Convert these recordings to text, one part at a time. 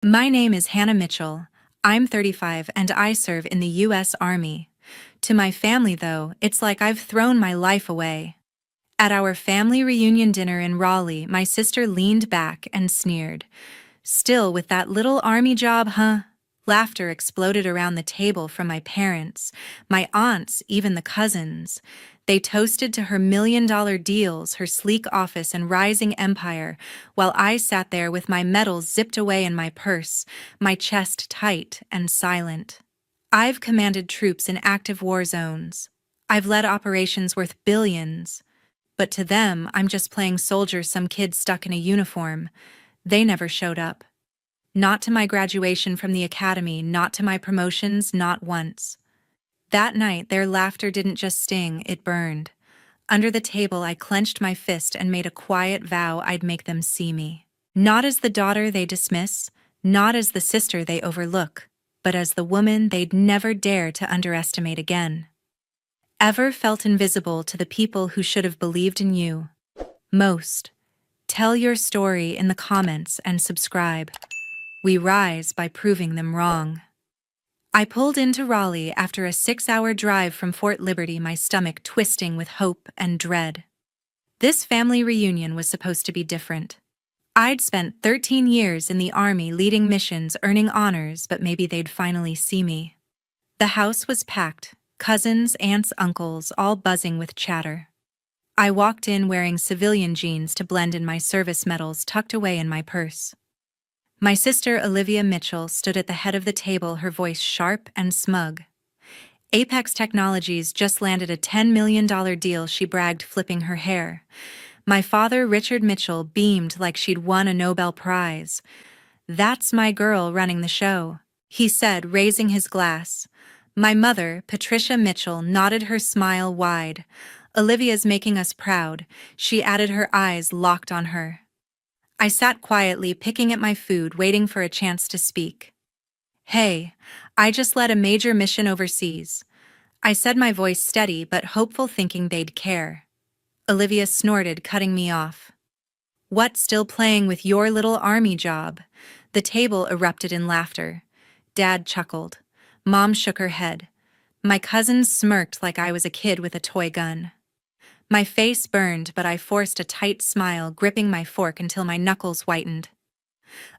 My name is Hannah Mitchell. I'm 35 and I serve in the U.S. Army. To my family, though, it's like I've thrown my life away. At our family reunion dinner in Raleigh, my sister leaned back and sneered. Still with that little army job, huh? Laughter exploded around the table from my parents, my aunts, even the cousins. They toasted to her million-dollar deals, her sleek office and rising empire, while I sat there with my medals zipped away in my purse, my chest tight and silent. I've commanded troops in active war zones. I've led operations worth billions. But to them, I'm just playing soldier, some kid stuck in a uniform. They never showed up. Not to my graduation from the academy, not to my promotions, not once. That night, their laughter didn't just sting, it burned. Under the table, I clenched my fist and made a quiet vow I'd make them see me. Not as the daughter they dismiss, not as the sister they overlook, but as the woman they'd never dare to underestimate again. Ever felt invisible to the people who should have believed in you? Most. Tell your story in the comments and subscribe. We rise by proving them wrong. I pulled into Raleigh after a 6-hour drive from Fort Liberty, my stomach twisting with hope and dread. This family reunion was supposed to be different. I'd spent 13 years in the Army leading missions, earning honors, but maybe they'd finally see me. The house was packed, cousins, aunts, uncles, all buzzing with chatter. I walked in wearing civilian jeans to blend in, my service medals tucked away in my purse. My sister Olivia Mitchell stood at the head of the table, her voice sharp and smug. Apex Technologies just landed a $10 million deal, she bragged, flipping her hair. My father, Richard Mitchell, beamed like she'd won a Nobel Prize. "That's my girl running the show," he said, raising his glass. My mother, Patricia Mitchell, nodded, her smile wide. "Olivia's making us proud," she added, her eyes locked on her. I sat quietly, picking at my food, waiting for a chance to speak. "Hey, I just led a major mission overseas," I said, my voice steady but hopeful, thinking they'd care. Olivia snorted, cutting me off. "What, still playing with your little army job?" The table erupted in laughter. Dad chuckled. Mom shook her head. My cousins smirked like I was a kid with a toy gun. My face burned, but I forced a tight smile, gripping my fork until my knuckles whitened.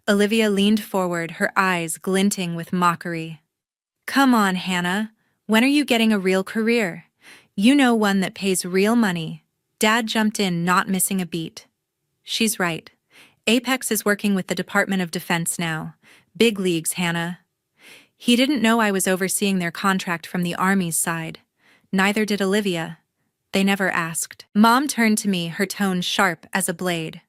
Olivia leaned forward, her eyes glinting with mockery. "Come on, Hannah. When are you getting a real career? You know, one that pays real money." Dad jumped in, not missing a beat. "She's right. Apex is working with the Department of Defense now. Big leagues, Hannah." He didn't know I was overseeing their contract from the Army's side. Neither did Olivia. They never asked. Mom turned to me, her tone sharp as a blade.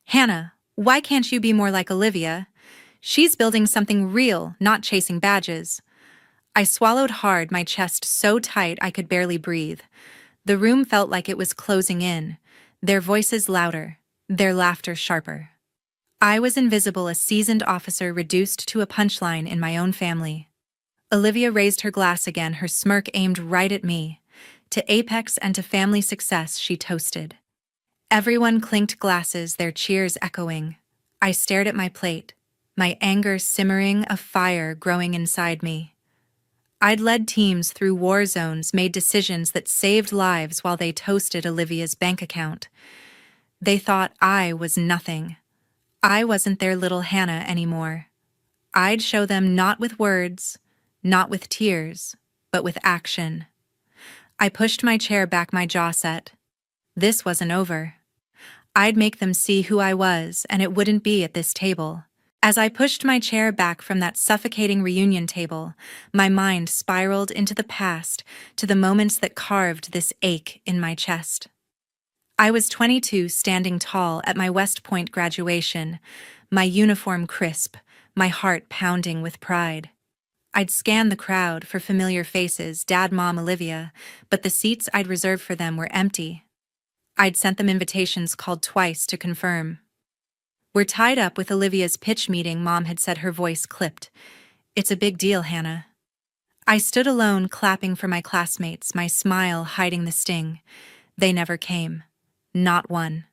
"Hannah, why can't you be more like Olivia? She's building something real, not chasing badges." I swallowed hard, my chest so tight I could barely breathe. The room felt like it was closing in, their voices louder, their laughter sharper. I was invisible, a seasoned officer reduced to a punchline in my own family. Olivia raised her glass again, her smirk aimed right at me. To Apex and to family success, she toasted. Everyone clinked glasses, their cheers echoing. I stared at my plate, my anger simmering, a fire growing inside me. I'd led teams through war zones, made decisions that saved lives while they toasted Olivia's bank account. They thought I was nothing. I wasn't their little Hannah anymore. I'd show them, not with words, not with tears, but with action. I pushed my chair back, my jaw set. This wasn't over. I'd make them see who I was, and it wouldn't be at this table. As I pushed my chair back from that suffocating reunion table, my mind spiraled into the past, to the moments that carved this ache in my chest. I was 22, standing tall at my West Point graduation, my uniform crisp, my heart pounding with pride. I'd scanned the crowd for familiar faces, Dad, Mom, Olivia, but the seats I'd reserved for them were empty. I'd sent them invitations, called twice to confirm. "We're tied up with Olivia's pitch meeting," Mom had said, her voice clipped. "It's a big deal, Hannah." I stood alone, clapping for my classmates, my smile hiding the sting. They never came. Not one.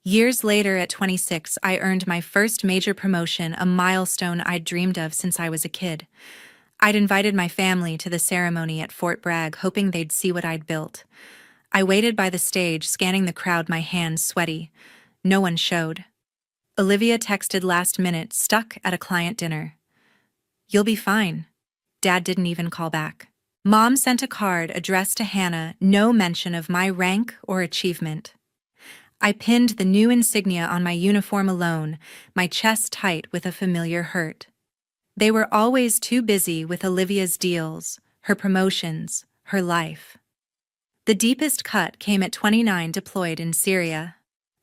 Years later, at 26, I earned my first major promotion, a milestone I'd dreamed of since I was a kid. I'd invited my family to the ceremony at Fort Bragg, hoping they'd see what I'd built. I waited by the stage, scanning the crowd, my hands sweaty. No one showed. Olivia texted last minute, stuck at a client dinner. "You'll be fine." Dad didn't even call back. Mom sent a card addressed to Hannah, no mention of my rank or achievement. I pinned the new insignia on my uniform alone, my chest tight with a familiar hurt. They were always too busy with Olivia's deals, her promotions, her life. The deepest cut came at 29, deployed in Syria.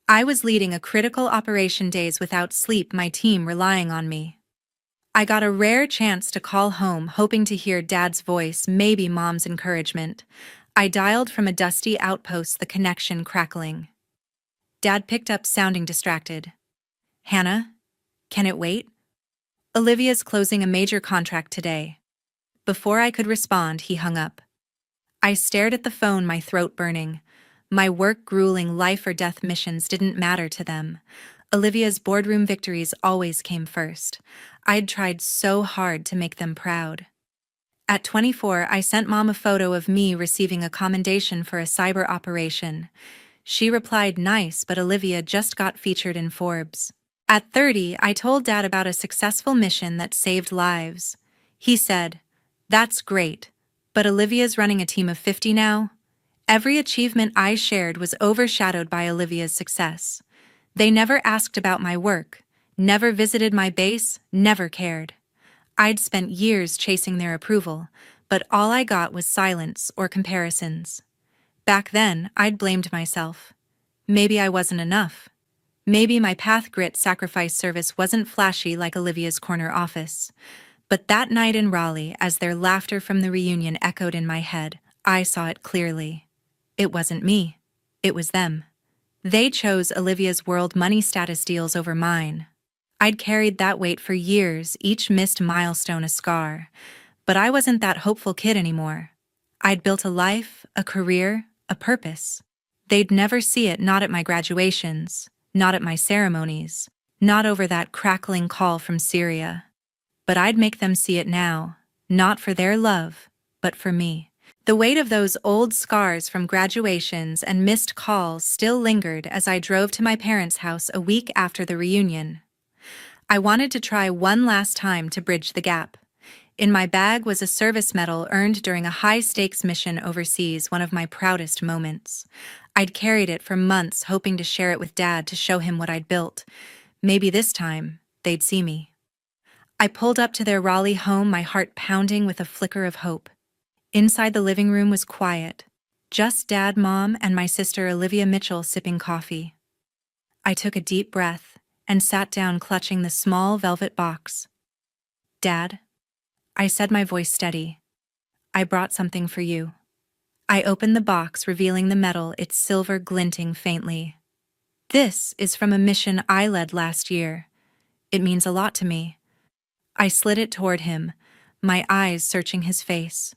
I was leading a critical operation, days without sleep, my team relying on me. I got a rare chance to call home, hoping to hear Dad's voice, maybe Mom's encouragement. I dialed from a dusty outpost, the connection crackling. Dad picked up, sounding distracted. "Hannah, can it wait? Olivia's closing a major contract today." Before I could respond, he hung up. I stared at the phone, my throat burning. My work grueling, life or death missions didn't matter to them. Olivia's boardroom victories always came first. I'd tried so hard to make them proud. At 24, I sent Mom a photo of me receiving a commendation for a cyber operation. She replied, "Nice, but Olivia just got featured in Forbes." At 30, I told Dad about a successful mission that saved lives. He said, "That's great, but Olivia's running a team of 50 now." Every achievement I shared was overshadowed by Olivia's success. They never asked about my work, never visited my base, never cared. I'd spent years chasing their approval, but all I got was silence or comparisons. Back then, I'd blamed myself. Maybe I wasn't enough. Maybe my path, grit, sacrifice, service wasn't flashy like Olivia's corner office. But that night in Raleigh, as their laughter from the reunion echoed in my head, I saw it clearly. It wasn't me. It was them. They chose Olivia's world money status deals over mine. I'd carried that weight for years, each missed milestone a scar. But I wasn't that hopeful kid anymore. I'd built a life, a career, a purpose. They'd never see it, not at my graduations, not at my ceremonies, not over that crackling call from Syria. But I'd make them see it now, not for their love, but for me. The weight of those old scars from graduations and missed calls still lingered as I drove to my parents' house a week after the reunion. I wanted to try one last time to bridge the gap. In my bag was a service medal earned during a high-stakes mission overseas, one of my proudest moments. I'd carried it for months, hoping to share it with Dad to show him what I'd built. Maybe this time, they'd see me. I pulled up to their Raleigh home, my heart pounding with a flicker of hope. Inside, the living room was quiet. Just Dad, Mom, and my sister Olivia Mitchell sipping coffee. I took a deep breath and sat down, clutching the small velvet box. "Dad," I said, my voice steady, "I brought something for you." I opened the box, revealing the medal, its silver glinting faintly. "This is from a mission I led last year. It means a lot to me." I slid it toward him, my eyes searching his face.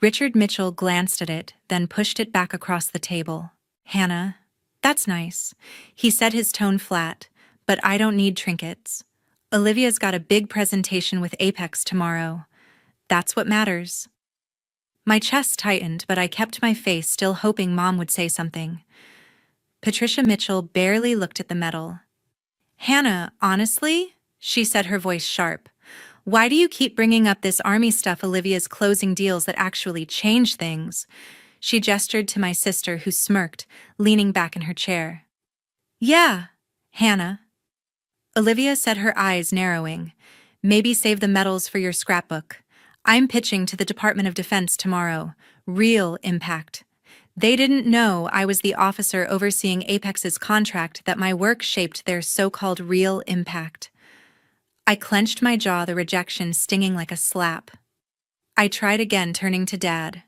Richard Mitchell glanced at it, then pushed it back across the table. "Hannah, that's nice," he said, his tone flat, "but I don't need trinkets. Olivia's got a big presentation with Apex tomorrow. That's what matters." My chest tightened, but I kept my face, still hoping Mom would say something. Patricia Mitchell barely looked at the medal. "Hannah, honestly," she said, her voice sharp, "why do you keep bringing up this army stuff? Olivia's closing deals that actually change things." She gestured to my sister, who smirked, leaning back in her chair. "Yeah, Hannah." Olivia said, her eyes narrowing. "Maybe save the medals for your scrapbook. I'm pitching to the Department of Defense tomorrow. Real impact." They didn't know I was the officer overseeing Apex's contract, that my work shaped their so-called real impact. I clenched my jaw, the rejection stinging like a slap. I tried again, turning to Dad.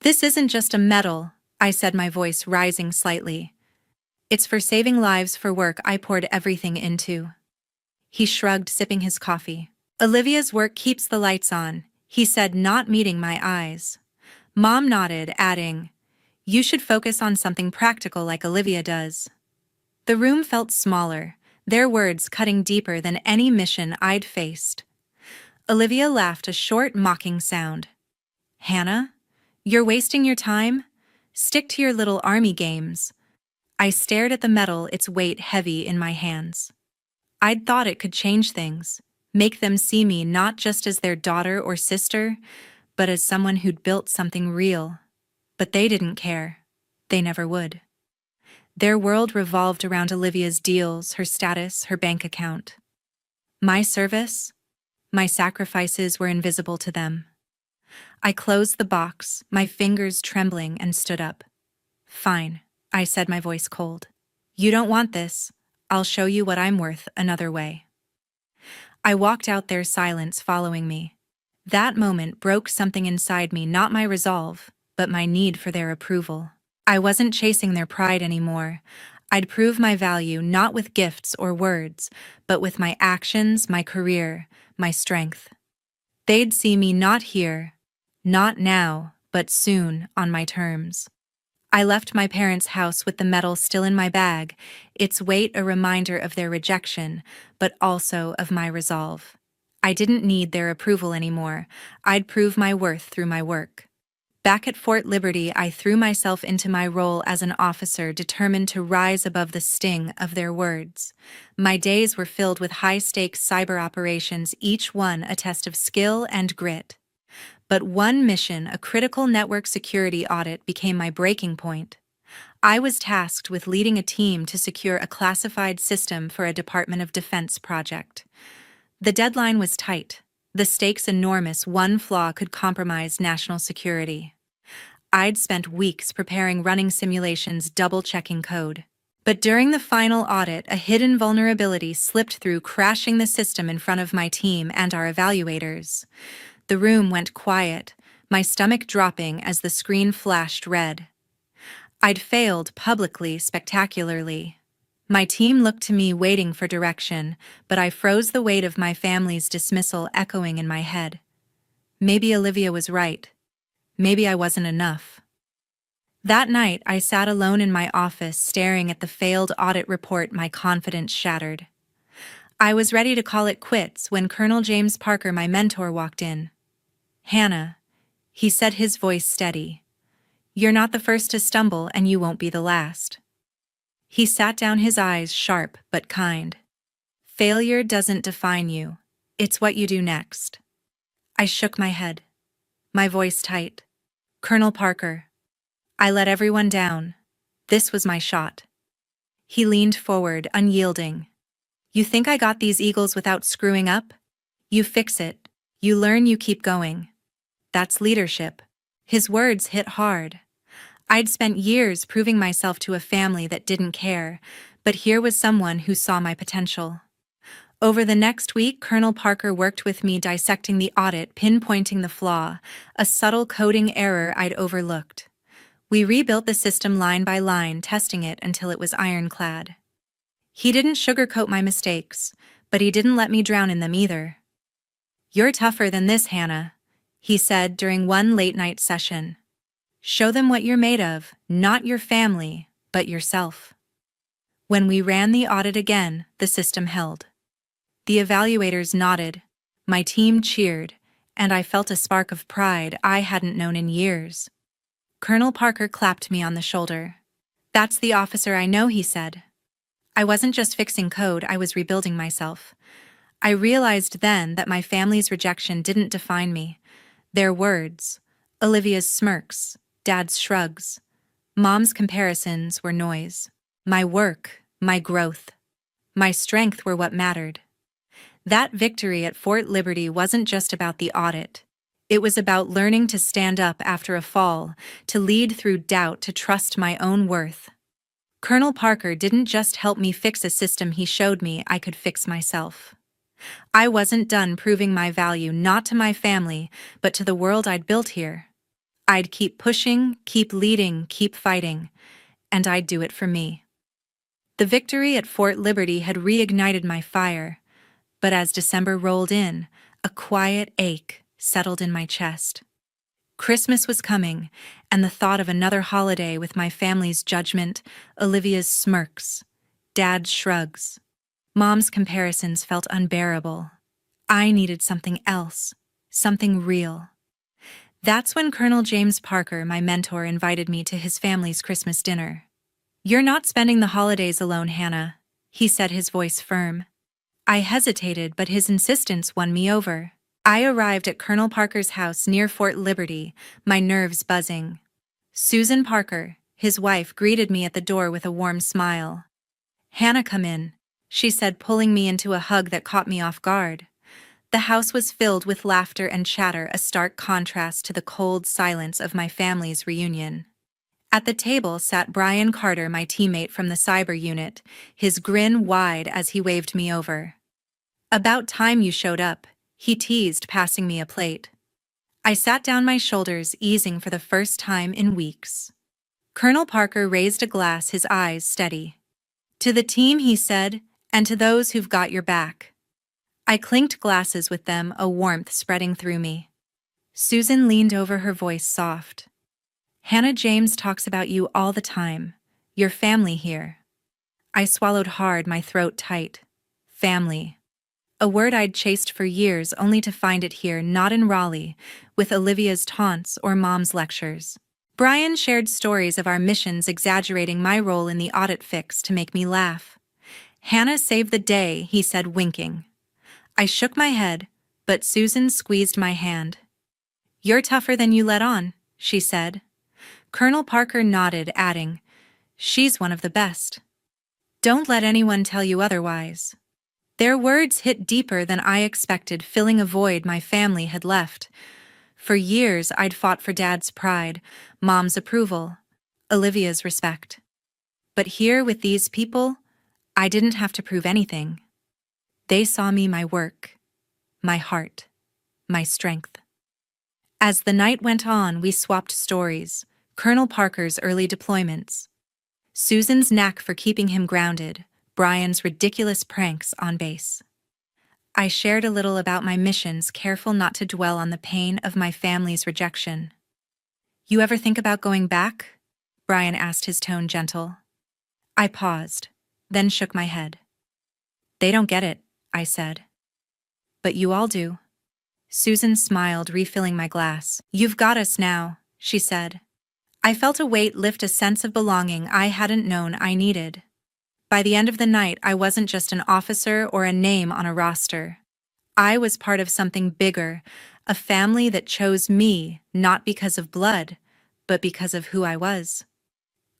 "This isn't just a medal," I said, my voice rising slightly. "It's for saving lives, for work I poured everything into." He shrugged, sipping his coffee. "Olivia's work keeps the lights on," he said, not meeting my eyes. Mom nodded, adding, "You should focus on something practical like Olivia does." The room felt smaller, their words cutting deeper than any mission I'd faced. Olivia laughed a short, mocking sound. "Hannah? You're wasting your time? Stick to your little army games." I stared at the metal, its weight heavy in my hands. I'd thought it could change things, make them see me not just as their daughter or sister, but as someone who'd built something real. But they didn't care. They never would. Their world revolved around Olivia's deals, her status, her bank account. My service, my sacrifices were invisible to them. I closed the box, my fingers trembling, and stood up. "Fine," I said, my voice cold. "You don't want this. I'll show you what I'm worth another way." I walked out, their silence following me. That moment broke something inside me, not my resolve, but my need for their approval. I wasn't chasing their pride anymore. I'd prove my value not with gifts or words, but with my actions, my career, my strength. They'd see me not here, not now, but soon, on my terms. I left my parents' house with the medal still in my bag, its weight a reminder of their rejection, but also of my resolve. I didn't need their approval anymore. I'd prove my worth through my work. Back at Fort Liberty, I threw myself into my role as an officer, determined to rise above the sting of their words. My days were filled with high-stakes cyber operations, each one a test of skill and grit. But one mission, a critical network security audit, became my breaking point. I was tasked with leading a team to secure a classified system for a Department of Defense project. The deadline was tight, the stakes enormous. One flaw could compromise national security. I'd spent weeks preparing running simulations, double-checking code. But during the final audit, a hidden vulnerability slipped through, crashing the system in front of my team and our evaluators. The room went quiet, my stomach dropping as the screen flashed red. I'd failed publicly, spectacularly. My team looked to me, waiting for direction, but I froze, the weight of my family's dismissal echoing in my head. Maybe Olivia was right. Maybe I wasn't enough. That night, I sat alone in my office, staring at the failed audit report, my confidence shattered. I was ready to call it quits when Colonel James Parker, my mentor, walked in. "Hannah," he said, his voice steady. "You're not the first to stumble, and you won't be the last." He sat down, his eyes sharp but kind. "Failure doesn't define you. It's what you do next." I shook my head, my voice tight. "Colonel Parker." I let everyone down. This was my shot. He leaned forward, unyielding. "You think I got these eagles without screwing up? You fix it. You learn, you keep going. That's leadership." His words hit hard. I'd spent years proving myself to a family that didn't care, but here was someone who saw my potential. Over the next week, Colonel Parker worked with me, dissecting the audit, pinpointing the flaw, a subtle coding error I'd overlooked. We rebuilt the system line by line, testing it until it was ironclad. He didn't sugarcoat my mistakes, but he didn't let me drown in them either. "You're tougher than this, Hannah," he said during one late-night session. "Show them what you're made of, not your family, but yourself." When we ran the audit again, the system held. The evaluators nodded, my team cheered, and I felt a spark of pride I hadn't known in years. Colonel Parker clapped me on the shoulder. "That's the officer I know," he said. I wasn't just fixing code, I was rebuilding myself. I realized then that my family's rejection didn't define me. Their words, Olivia's smirks, Dad's shrugs, Mom's comparisons were noise. My work, my growth, my strength were what mattered. That victory at Fort Liberty wasn't just about the audit. It was about learning to stand up after a fall, to lead through doubt, to trust my own worth. Colonel Parker didn't just help me fix a system, he showed me I could fix myself. I wasn't done proving my value, not to my family, but to the world I'd built here. I'd keep pushing, keep leading, keep fighting, and I'd do it for me. The victory at Fort Liberty had reignited my fire, but as December rolled in, a quiet ache settled in my chest. Christmas was coming, and the thought of another holiday with my family's judgment, Olivia's smirks, Dad's shrugs. Mom's comparisons felt unbearable. I needed something else, something real. That's when Colonel James Parker, my mentor, invited me to his family's Christmas dinner. "You're not spending the holidays alone, Hannah," he said, his voice firm. I hesitated, but his insistence won me over. I arrived at Colonel Parker's house near Fort Liberty, my nerves buzzing. Susan Parker, his wife, greeted me at the door with a warm smile. "Hannah, come in," she said, pulling me into a hug that caught me off guard. The house was filled with laughter and chatter, a stark contrast to the cold silence of my family's reunion. At the table sat Brian Carter, my teammate from the cyber unit, his grin wide as he waved me over. "About time you showed up," he teased, passing me a plate. I sat down, my shoulders easing for the first time in weeks. Colonel Parker raised a glass, his eyes steady. "To the team," he said, "and to those who've got your back." I clinked glasses with them, a warmth spreading through me. Susan leaned over, her voice soft. "Hannah James talks about you all the time. Your family here." I swallowed hard, my throat tight. Family. A word I'd chased for years, only to find it here, not in Raleigh, with Olivia's taunts or Mom's lectures. Brian shared stories of our missions, exaggerating my role in the audit fix to make me laugh. "Hannah saved the day," he said, winking. I shook my head, but Susan squeezed my hand. "You're tougher than you let on," she said. Colonel Parker nodded, adding, "She's one of the best. Don't let anyone tell you otherwise." Their words hit deeper than I expected, filling a void my family had left. For years, I'd fought for Dad's pride, Mom's approval, Olivia's respect. But here with these people, I didn't have to prove anything. They saw me, my work, my heart, my strength. As the night went on, we swapped stories, Colonel Parker's early deployments, Susan's knack for keeping him grounded, Brian's ridiculous pranks on base. I shared a little about my missions, careful not to dwell on the pain of my family's rejection. "You ever think about going back?" Brian asked, his tone gentle. I paused, then shook my head. "They don't get it," I said. "But you all do." Susan smiled, refilling my glass. "You've got us now," she said. I felt a weight lift, a sense of belonging I hadn't known I needed. By the end of the night, I wasn't just an officer or a name on a roster. I was part of something bigger, a family that chose me, not because of blood, but because of who I was.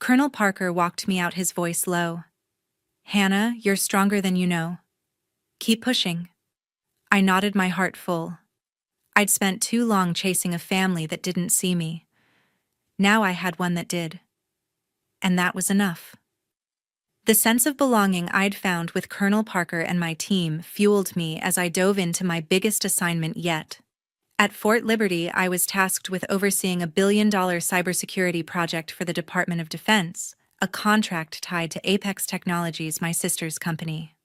Colonel Parker walked me out, his voice low. "Hannah, you're stronger than you know. Keep pushing." I nodded, my heart full. I'd spent too long chasing a family that didn't see me. Now I had one that did. And that was enough. The sense of belonging I'd found with Colonel Parker and my team fueled me as I dove into my biggest assignment yet. At Fort Liberty, I was tasked with overseeing a billion-dollar cybersecurity project for the Department of Defense, a contract tied to Apex Technologies, my sister's company.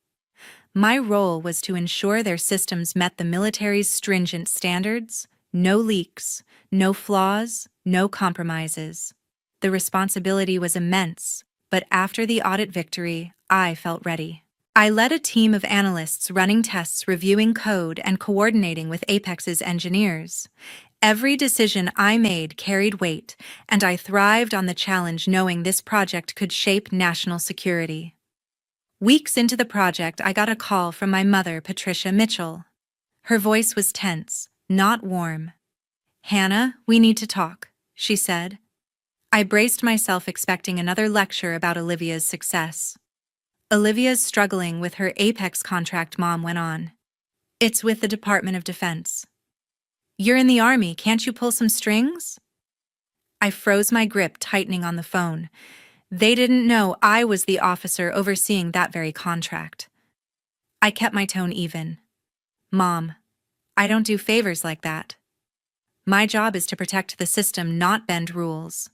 My role was to ensure their systems met the military's stringent standards: no leaks, no flaws, no compromises. The responsibility was immense, but after the audit victory, I felt ready. I led a team of analysts running tests, reviewing code, and coordinating with Apex's engineers. Every decision I made carried weight, and I thrived on the challenge, knowing this project could shape national security. Weeks into the project, I got a call from my mother, Patricia Mitchell. Her voice was tense, not warm. "Hannah, we need to talk," she said. I braced myself, expecting another lecture about Olivia's success. "Olivia's struggling with her Apex contract," Mom went on. "It's with the Department of Defense." "You're in the Army, can't you pull some strings?" I froze, my grip tightening on the phone. They didn't know I was the officer overseeing that very contract. I kept my tone even. "Mom, I don't do favors like that. My job is to protect the system, not bend rules."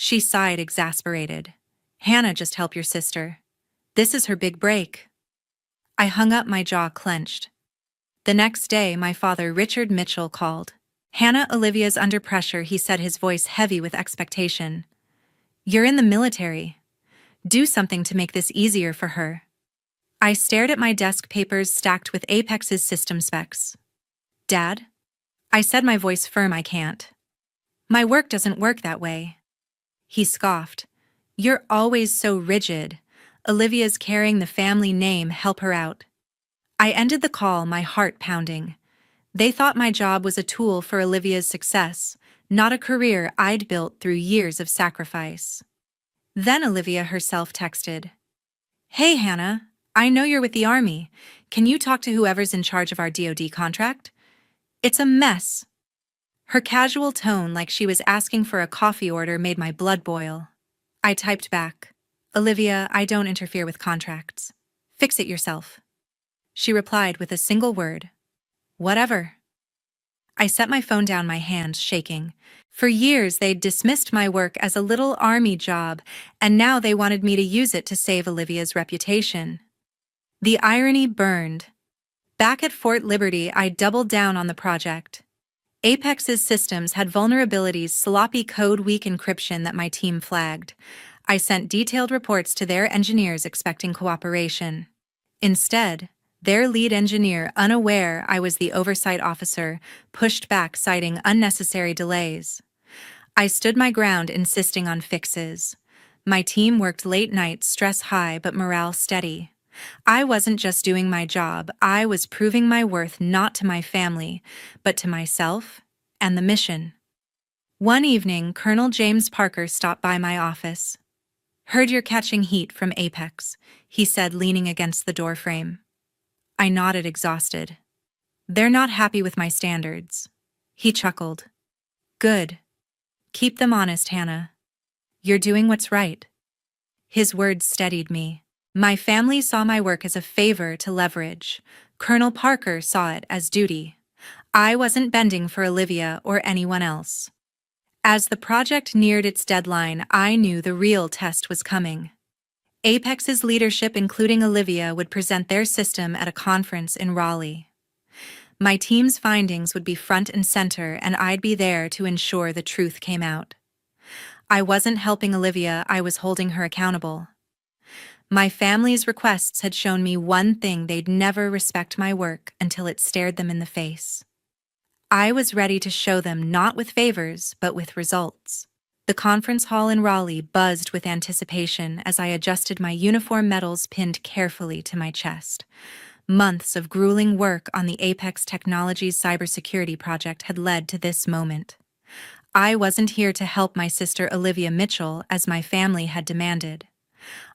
She sighed, exasperated. "Hannah, just help your sister. This is her big break." I hung up, my jaw clenched. The next day, my father, Richard Mitchell, called. "Hannah, Olivia's under pressure," he said, his voice heavy with expectation. "You're in the military. Do something to make this easier for her. I stared at my desk papers stacked with Apex's system specs. Dad? I said, my voice firm. I can't. My work doesn't work that way. He scoffed. You're always so rigid. Olivia's carrying the family name. Help her out. I ended the call, my heart pounding. They thought my job was a tool for Olivia's success, not a career I'd built through years of sacrifice. Then Olivia herself texted. Hey Hannah, I know you're with the Army. Can you talk to whoever's in charge of our DoD contract? It's a mess. Her casual tone, like she was asking for a coffee order, made my blood boil. I typed back, Olivia, I don't interfere with contracts. Fix it yourself. She replied with a single word, whatever. I set my phone down, my hands shaking. For years they'd dismissed my work as a little Army job, and now they wanted me to use it to save Olivia's reputation. The irony burned. Back at Fort Liberty, I doubled down on the project. Apex's systems had vulnerabilities, sloppy code, weak encryption that my team flagged. I sent detailed reports to their engineers expecting cooperation. Instead, their lead engineer, unaware I was the oversight officer, pushed back, citing unnecessary delays. I stood my ground, insisting on fixes. My team worked late nights, stress high but morale steady. I wasn't just doing my job, I was proving my worth not to my family, but to myself and the mission. One evening, Colonel James Parker stopped by my office. Heard you're catching heat from Apex, he said, leaning against the doorframe. I nodded, exhausted. They're not happy with my standards. He chuckled. Good. Keep them honest, Hannah. You're doing what's right. His words steadied me. My family saw my work as a favor to leverage. Colonel Parker saw it as duty. I wasn't bending for Olivia or anyone else. As the project neared its deadline, I knew the real test was coming. Apex's leadership, including Olivia, would present their system at a conference in Raleigh. My team's findings would be front and center, and I'd be there to ensure the truth came out. I wasn't helping Olivia, I was holding her accountable. My family's requests had shown me one thing: they'd never respect my work until it stared them in the face. I was ready to show them, not with favors, but with results. The conference hall in Raleigh buzzed with anticipation as I adjusted my uniform, medals pinned carefully to my chest. Months of grueling work on the Apex Technologies cybersecurity project had led to this moment. I wasn't here to help my sister Olivia Mitchell as my family had demanded.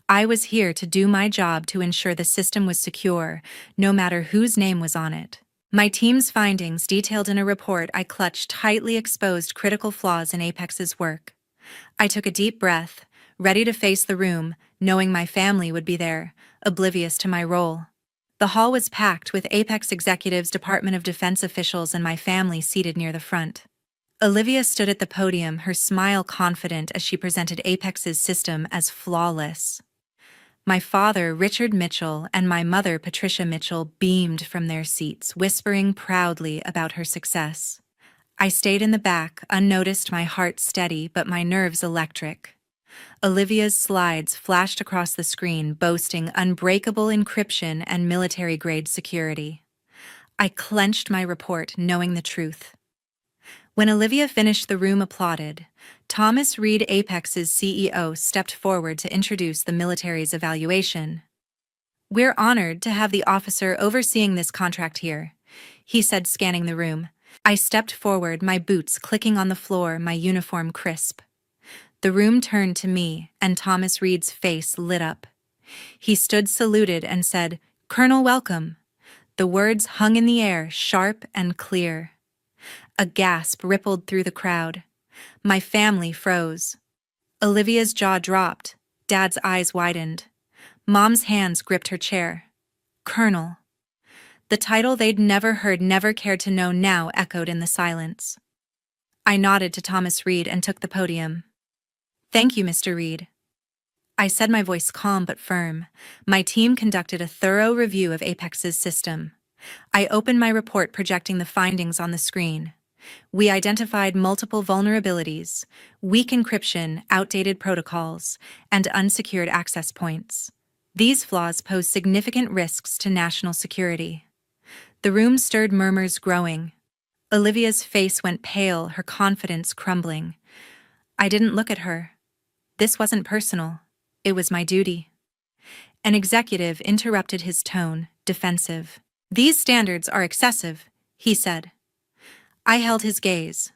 I was here to do my job, to ensure the system was secure, no matter whose name was on it. My team's findings, detailed in a report I clutched tightly, exposed critical flaws in Apex's work. I took a deep breath, ready to face the room, knowing my family would be there, oblivious to my role. The hall was packed with Apex executives, Department of Defense officials, and my family seated near the front. Olivia stood at the podium, her smile confident as she presented Apex's system as flawless. My father, Richard Mitchell, and my mother, Patricia Mitchell, beamed from their seats, whispering proudly about her success. I stayed in the back, unnoticed, my heart steady but my nerves electric. Olivia's slides flashed across the screen, boasting unbreakable encryption and military-grade security. I clenched my report, knowing the truth. When Olivia finished, the room applauded. Thomas Reed, Apex's CEO, stepped forward to introduce the military's evaluation. We're honored to have the officer overseeing this contract here, he said, scanning the room. I stepped forward, my boots clicking on the floor, my uniform crisp. The room turned to me, and Thomas Reed's face lit up. He stood, saluted, and said, Colonel, welcome. The words hung in the air, sharp and clear. A gasp rippled through the crowd. My family froze. Olivia's jaw dropped. Dad's eyes widened. Mom's hands gripped her chair. Colonel. The title they'd never heard, never cared to know, now echoed in the silence. I nodded to Thomas Reed and took the podium. Thank you, Mr. Reed. I said, my voice calm but firm. My team conducted a thorough review of Apex's system. I opened my report, projecting the findings on the screen. We identified multiple vulnerabilities, weak encryption, outdated protocols, and unsecured access points. These flaws pose significant risks to national security. The room stirred murmurs growing. Olivia's face went pale, her confidence crumbling. I didn't look at her. This wasn't personal. It was my duty. An executive interrupted his tone, defensive. These standards are excessive, he said. I held his gaze.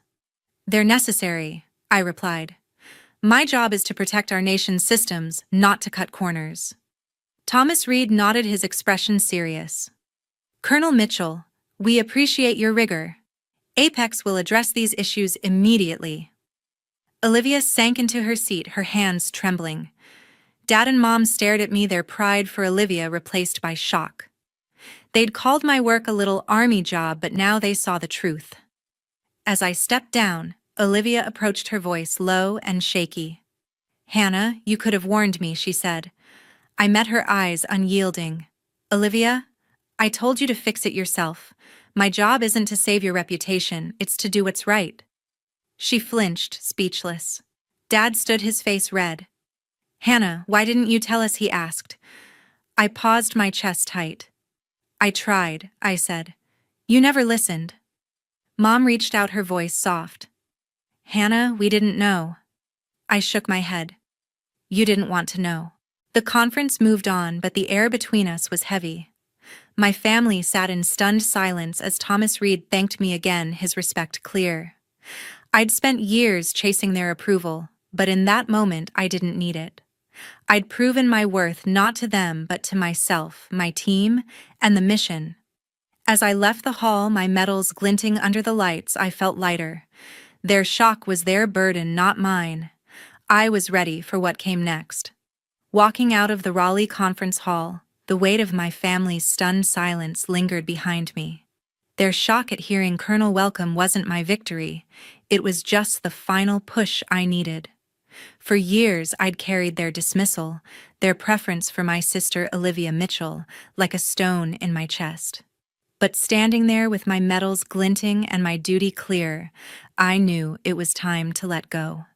They're necessary, I replied. My job is to protect our nation's systems, not to cut corners. Thomas Reed nodded, his expression serious. Colonel Mitchell, we appreciate your rigor. Apex will address these issues immediately. Olivia sank into her seat, her hands trembling. Dad and Mom stared at me, their pride for Olivia replaced by shock. They'd called my work a little army job, but now they saw the truth. As I stepped down, Olivia approached, her voice low and shaky. Hannah, you could have warned me, she said. I met her eyes, unyielding. Olivia, I told you to fix it yourself. My job isn't to save your reputation, it's to do what's right. She flinched, speechless. Dad stood, his face red. Hannah, why didn't you tell us, he asked. I paused, my chest tight. I tried, I said. You never listened. Mom reached out, her voice soft. Hannah, we didn't know. I shook my head. You didn't want to know. The conference moved on, but the air between us was heavy. My family sat in stunned silence as Thomas Reed thanked me again, his respect clear. I'd spent years chasing their approval, but in that moment I didn't need it. I'd proven my worth not to them but to myself, my team, and the mission. As I left the hall, my medals glinting under the lights, I felt lighter. Their shock was their burden, not mine. I was ready for what came next. Walking out of the Raleigh conference hall, the weight of my family's stunned silence lingered behind me. Their shock at hearing Colonel welcome wasn't my victory. It was just the final push I needed. For years I'd carried their dismissal, their preference for my sister Olivia Mitchell, like a stone in my chest. But standing there with my medals glinting and my duty clear, I knew it was time to let go.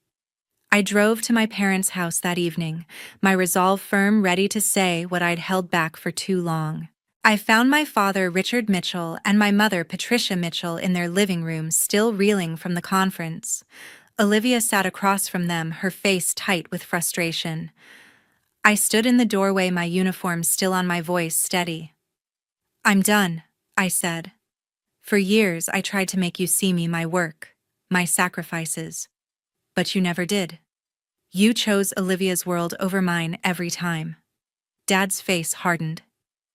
I drove to my parents' house that evening, my resolve firm, ready to say what I'd held back for too long. I found my father, Richard Mitchell, and my mother, Patricia Mitchell, in their living room, still reeling from the conference. Olivia sat across from them, her face tight with frustration. I stood in the doorway, my uniform still on, my voice steady. I'm done, I said. For years I tried to make you see me, my work, my sacrifices. But you never did. You chose Olivia's world over mine every time. Dad's face hardened.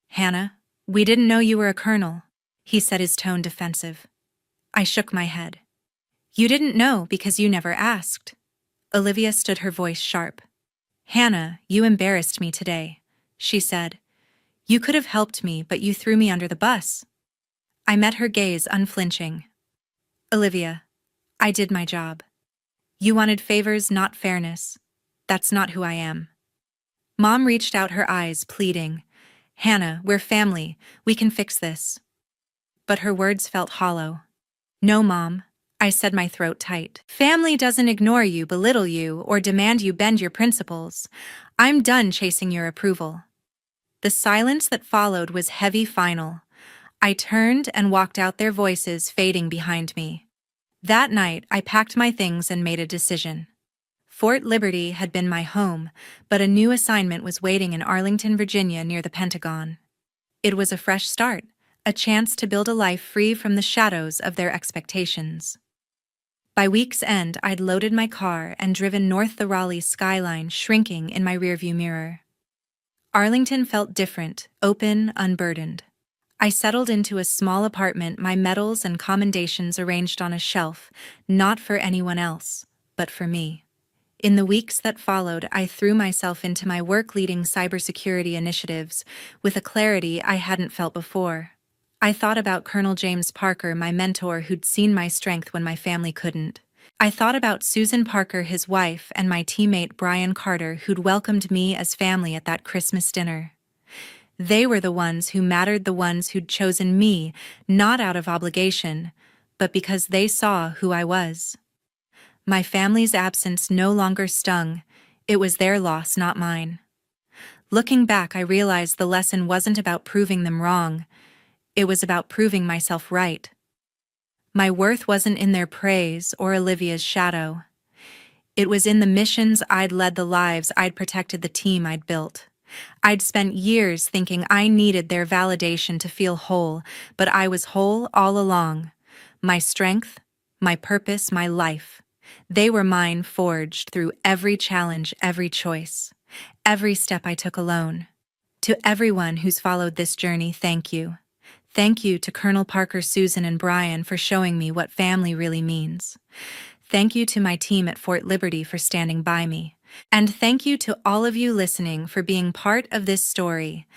Hannah, we didn't know you were a colonel, he said, his tone defensive. I shook my head. You didn't know because you never asked. Olivia stood, her voice sharp. Hannah, you embarrassed me today, she said. You could have helped me, but you threw me under the bus. I met her gaze, unflinching. Olivia, I did my job. You wanted favors, not fairness. That's not who I am. Mom reached out, her eyes pleading. Hannah, we're family. We can fix this. But her words felt hollow. No, Mom, I said, my throat tight. Family doesn't ignore you, belittle you, or demand you bend your principles. I'm done chasing your approval. The silence that followed was heavy, final. I turned and walked out, their voices fading behind me. That night, I packed my things and made a decision. Fort Liberty had been my home, but a new assignment was waiting in Arlington, Virginia, near the Pentagon. It was a fresh start, a chance to build a life free from the shadows of their expectations. By week's end, I'd loaded my car and driven north, the Raleigh skyline shrinking in my rearview mirror. Arlington felt different, open, unburdened. I settled into a small apartment, my medals and commendations arranged on a shelf, not for anyone else, but for me. In the weeks that followed, I threw myself into my work, leading cybersecurity initiatives with a clarity I hadn't felt before. I thought about Colonel James Parker, my mentor, who'd seen my strength when my family couldn't. I thought about Susan Parker, his wife, and my teammate Brian Carter, who'd welcomed me as family at that Christmas dinner. They were the ones who mattered, the ones who'd chosen me, not out of obligation, but because they saw who I was. My family's absence no longer stung. It was their loss, not mine. Looking back, I realized the lesson wasn't about proving them wrong. It was about proving myself right. My worth wasn't in their praise or Olivia's shadow. It was in the missions I'd led, the lives I'd protected, the team I'd built. I'd spent years thinking I needed their validation to feel whole, but I was whole all along. My strength, my purpose, my life. They were mine, forged through every challenge, every choice, every step I took alone. To everyone who's followed this journey, thank you. Thank you to Colonel Parker, Susan, and Brian for showing me what family really means. Thank you to my team at Fort Liberty for standing by me. And thank you to all of you listening for being part of this story.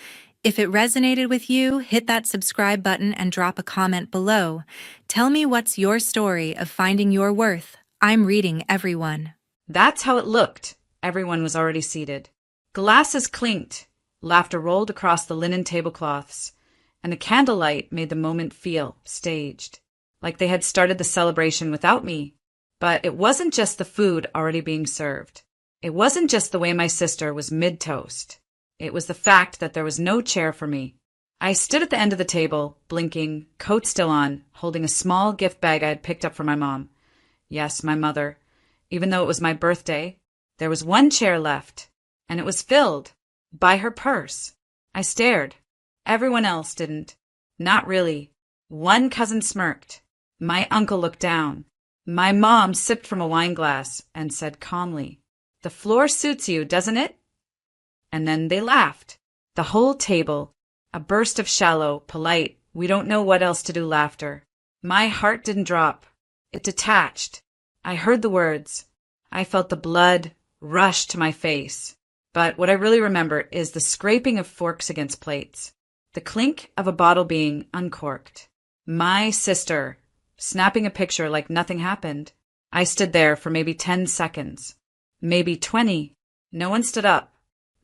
If it resonated with you, hit that subscribe button and drop a comment below. Tell me what's your story of finding your worth. I'm reading everyone. That's how it looked. Everyone was already seated. Glasses clinked. Laughter rolled across the linen tablecloths, and the candlelight made the moment feel staged, like they had started the celebration without me. But it wasn't just the food already being served. It wasn't just the way my sister was mid-toast. It was the fact that there was no chair for me. I stood at the end of the table, blinking, coat still on, holding a small gift bag I had picked up for my mom. Yes, my mother. Even though it was my birthday, there was one chair left, and it was filled by her purse. I stared. Everyone else didn't. Not really. One cousin smirked. My uncle looked down. My mom sipped from a wine glass and said calmly, "The floor suits you, doesn't it?" And then they laughed. The whole table. A burst of shallow, polite, we don't know what else to do laughter. My heart didn't drop. It detached. I heard the words. I felt the blood rush to my face. But what I really remember is the scraping of forks against plates. The clink of a bottle being uncorked. My sister, snapping a picture like nothing happened. I stood there for maybe 10 seconds. Maybe 20. No one stood up.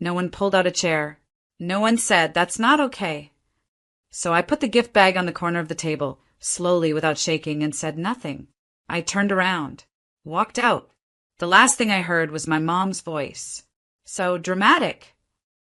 No one pulled out a chair. No one said, "That's not okay." So I put the gift bag on the corner of the table, slowly without shaking, and said nothing. I turned around, walked out. The last thing I heard was my mom's voice. So dramatic.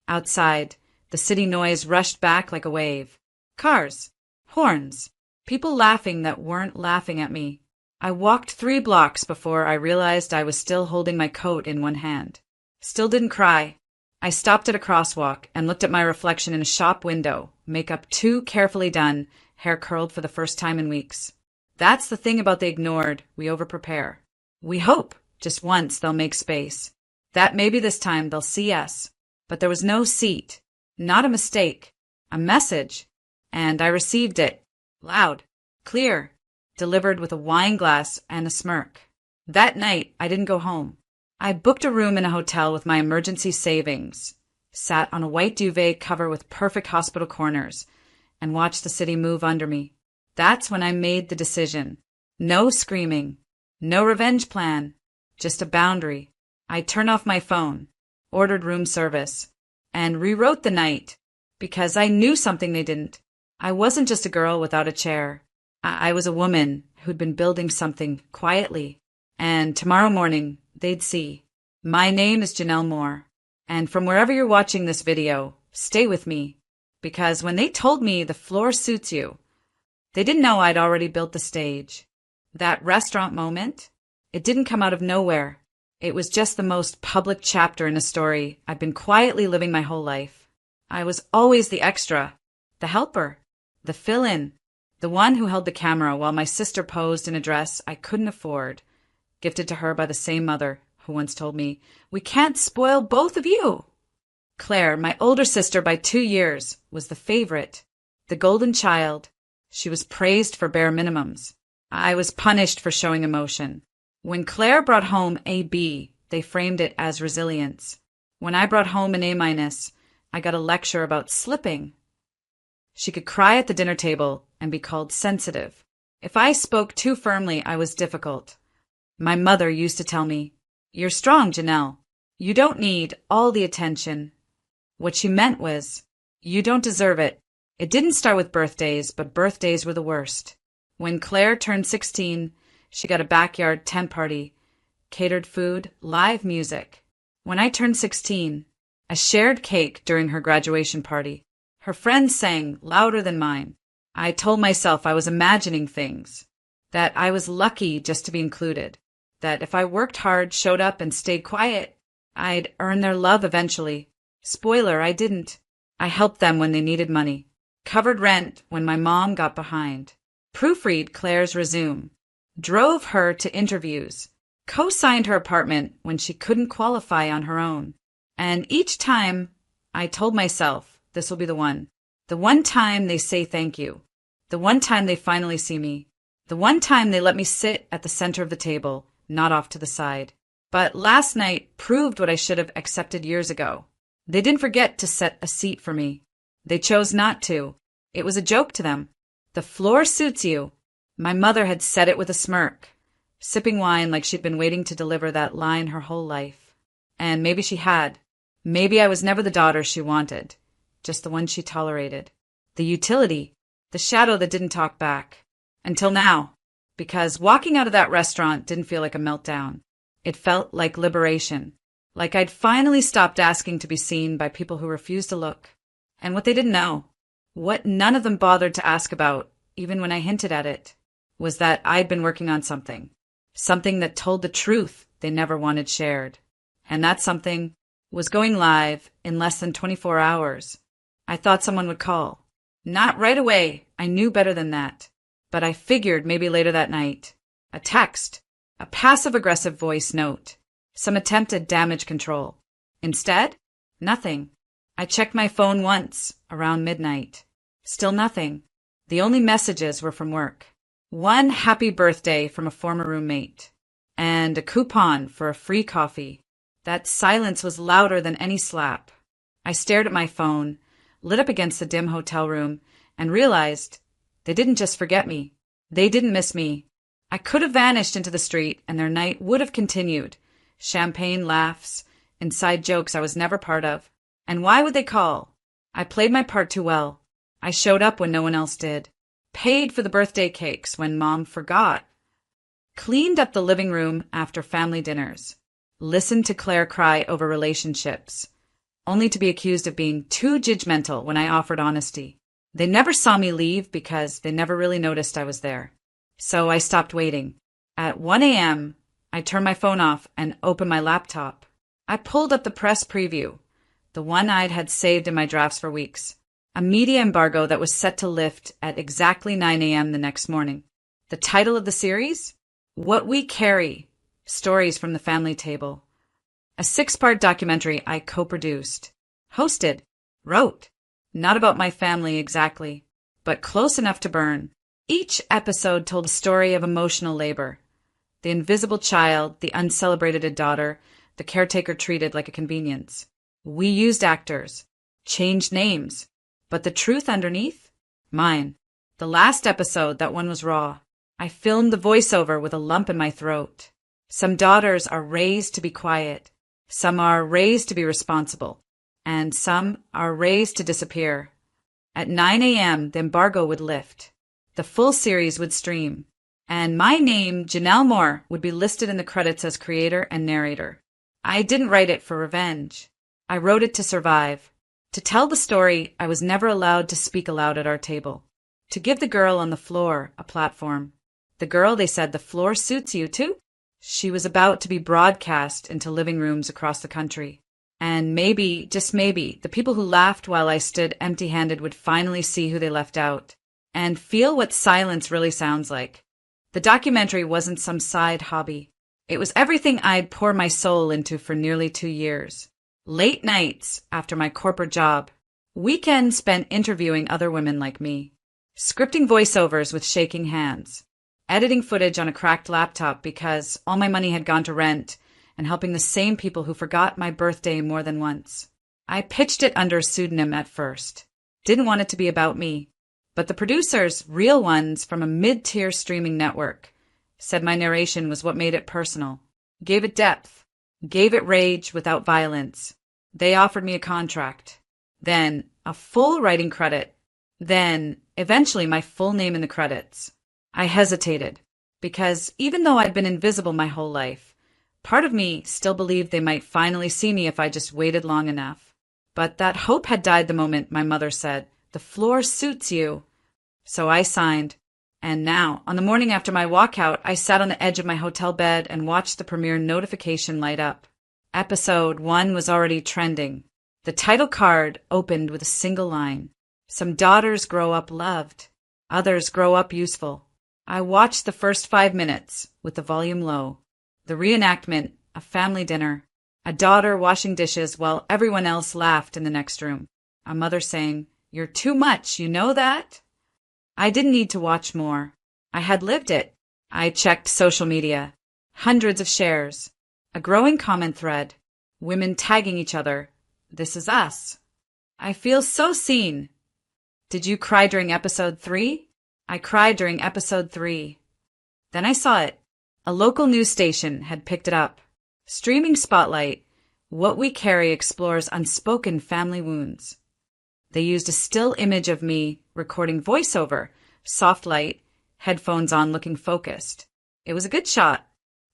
Outside, the city noise rushed back like a wave. Cars, horns, people laughing that weren't laughing at me. I walked 3 blocks before I realized I was still holding my coat in one hand. Still didn't cry. I stopped at a crosswalk and looked at my reflection in a shop window, makeup too carefully done, hair curled for the first time in weeks. That's the thing about the ignored. We overprepare. We hope just once they'll make space. That maybe this time they'll see us. But there was no seat. Not a mistake. A message. And I received it. Loud. Clear. Delivered with a wine glass and a smirk. That night, I didn't go home. I booked a room in a hotel with my emergency savings, sat on a white duvet cover with perfect hospital corners, and watched the city move under me. That's when I made the decision. No screaming. No revenge plan. Just a boundary. I turned off my phone, ordered room service, and rewrote the night, because I knew something they didn't. I wasn't just a girl without a chair. I was a woman who'd been building something quietly. And tomorrow morning, they'd see. My name is Janelle Moore. And from wherever you're watching this video, stay with me. Because when they told me the floor suits you, they didn't know I'd already built the stage. That restaurant moment, it didn't come out of nowhere. It was just the most public chapter in a story I've been quietly living my whole life. I was always the extra, the helper, the fill-in, the one who held the camera while my sister posed in a dress I couldn't afford, gifted to her by the same mother who once told me, "We can't spoil both of you." Claire, my older sister by 2 years, was the favorite, the golden child. She was praised for bare minimums. I was punished for showing emotion. When Claire brought home a B, they framed it as resilience. When I brought home an A-, I got a lecture about slipping. She could cry at the dinner table and be called sensitive. If I spoke too firmly, I was difficult. My mother used to tell me, "You're strong, Janelle. You don't need all the attention." What she meant was, "You don't deserve it." It didn't start with birthdays, but birthdays were the worst. When Claire turned 16, she got a backyard tent party, catered food, live music. When I turned 16, a shared cake during her graduation party. Her friends sang louder than mine. I told myself I was imagining things, that I was lucky just to be included, that if I worked hard, showed up, and stayed quiet, I'd earn their love eventually. Spoiler, I didn't. I helped them when they needed money, covered rent when my mom got behind, proofread Claire's resume, drove her to interviews, co-signed her apartment when she couldn't qualify on her own. And each time, I told myself, this will be the one time they say thank you, the one time they finally see me, the one time they let me sit at the center of the table, not off to the side. But last night proved what I should have accepted years ago. They didn't forget to set a seat for me. They chose not to. It was a joke to them. The floor suits you. My mother had said it with a smirk, sipping wine like she'd been waiting to deliver that line her whole life. And maybe she had. Maybe I was never the daughter she wanted, just the one she tolerated. The utility, the shadow that didn't talk back. Until now, because walking out of that restaurant didn't feel like a meltdown. It felt like liberation, like I'd finally stopped asking to be seen by people who refused to look. And what they didn't know, what none of them bothered to ask about, even when I hinted at it, was that I'd been working on something that told the truth they never wanted shared. And that something was going live in less than 24 hours. I thought someone would call. Not right away, I knew better than that. But I figured maybe later that night. A text, a passive-aggressive voice note, some attempt at damage control. Instead, nothing. I checked my phone once, around midnight. Still nothing. The only messages were from work. One happy birthday from a former roommate. And a coupon for a free coffee. That silence was louder than any slap. I stared at my phone, lit up against the dim hotel room, and realized they didn't just forget me. They didn't miss me. I could have vanished into the street, and their night would have continued. Champagne, laughs, inside jokes I was never part of. And why would they call? I played my part too well. I showed up when no one else did. Paid for the birthday cakes when Mom forgot. Cleaned up the living room after family dinners. Listened to Claire cry over relationships, only to be accused of being too judgmental when I offered honesty. They never saw me leave because they never really noticed I was there. So I stopped waiting. At 1 a.m., I turned my phone off and opened my laptop. I pulled up the press preview, the one I'd had saved in my drafts for weeks. A media embargo that was set to lift at exactly 9 a.m. the next morning. The title of the series? What We Carry, Stories from the Family Table. A 6-part documentary I co-produced, hosted, wrote. Not about my family exactly, but close enough to burn. Each episode told a story of emotional labor. The invisible child, the uncelebrated daughter, the caretaker treated like a convenience. We used actors, changed names, but the truth underneath? Mine. The last episode, that one was raw. I filmed the voiceover with a lump in my throat. Some daughters are raised to be quiet. Some are raised to be responsible. And some are raised to disappear. At 9 a.m., the embargo would lift. The full series would stream. And my name, Janelle Moore, would be listed in the credits as creator and narrator. I didn't write it for revenge. I wrote it to survive. To tell the story I was never allowed to speak aloud at our table. To give the girl on the floor a platform. The girl, they said, the floor suits you too? She was about to be broadcast into living rooms across the country. And maybe, just maybe, the people who laughed while I stood empty-handed would finally see who they left out. And feel what silence really sounds like. The documentary wasn't some side hobby. It was everything I'd pour my soul into for nearly 2 years. Late nights after my corporate job. Weekends spent interviewing other women like me. Scripting voiceovers with shaking hands. Editing footage on a cracked laptop because all my money had gone to rent, and helping the same people who forgot my birthday more than once. I pitched it under a pseudonym at first. Didn't want it to be about me. But the producers, real ones from a mid-tier streaming network, said my narration was what made it personal. Gave it depth. Gave it rage without violence. They offered me a contract. Then a full writing credit. Then, eventually, my full name in the credits. I hesitated, because even though I'd been invisible my whole life, part of me still believed they might finally see me if I just waited long enough. But that hope had died the moment my mother said, "The floor suits you." So I signed. And now, on the morning after my walkout, I sat on the edge of my hotel bed and watched the premiere notification light up. Episode 1 was already trending. The title card opened with a single line. Some daughters grow up loved. Others grow up useful. I watched the first 5 minutes with the volume low. The reenactment, a family dinner. A daughter washing dishes while everyone else laughed in the next room. A mother saying, "You're too much, you know that?" I didn't need to watch more. I had lived it. I checked social media. Hundreds of shares. A growing comment thread. Women tagging each other. "This is us." I feel so seen. Did you cry during episode 3? I cried during episode 3. Then I saw it. A local news station had picked it up. Streaming Spotlight, What We Carry explores unspoken family wounds. They used a still image of me recording voiceover, soft light, headphones on looking focused. It was a good shot.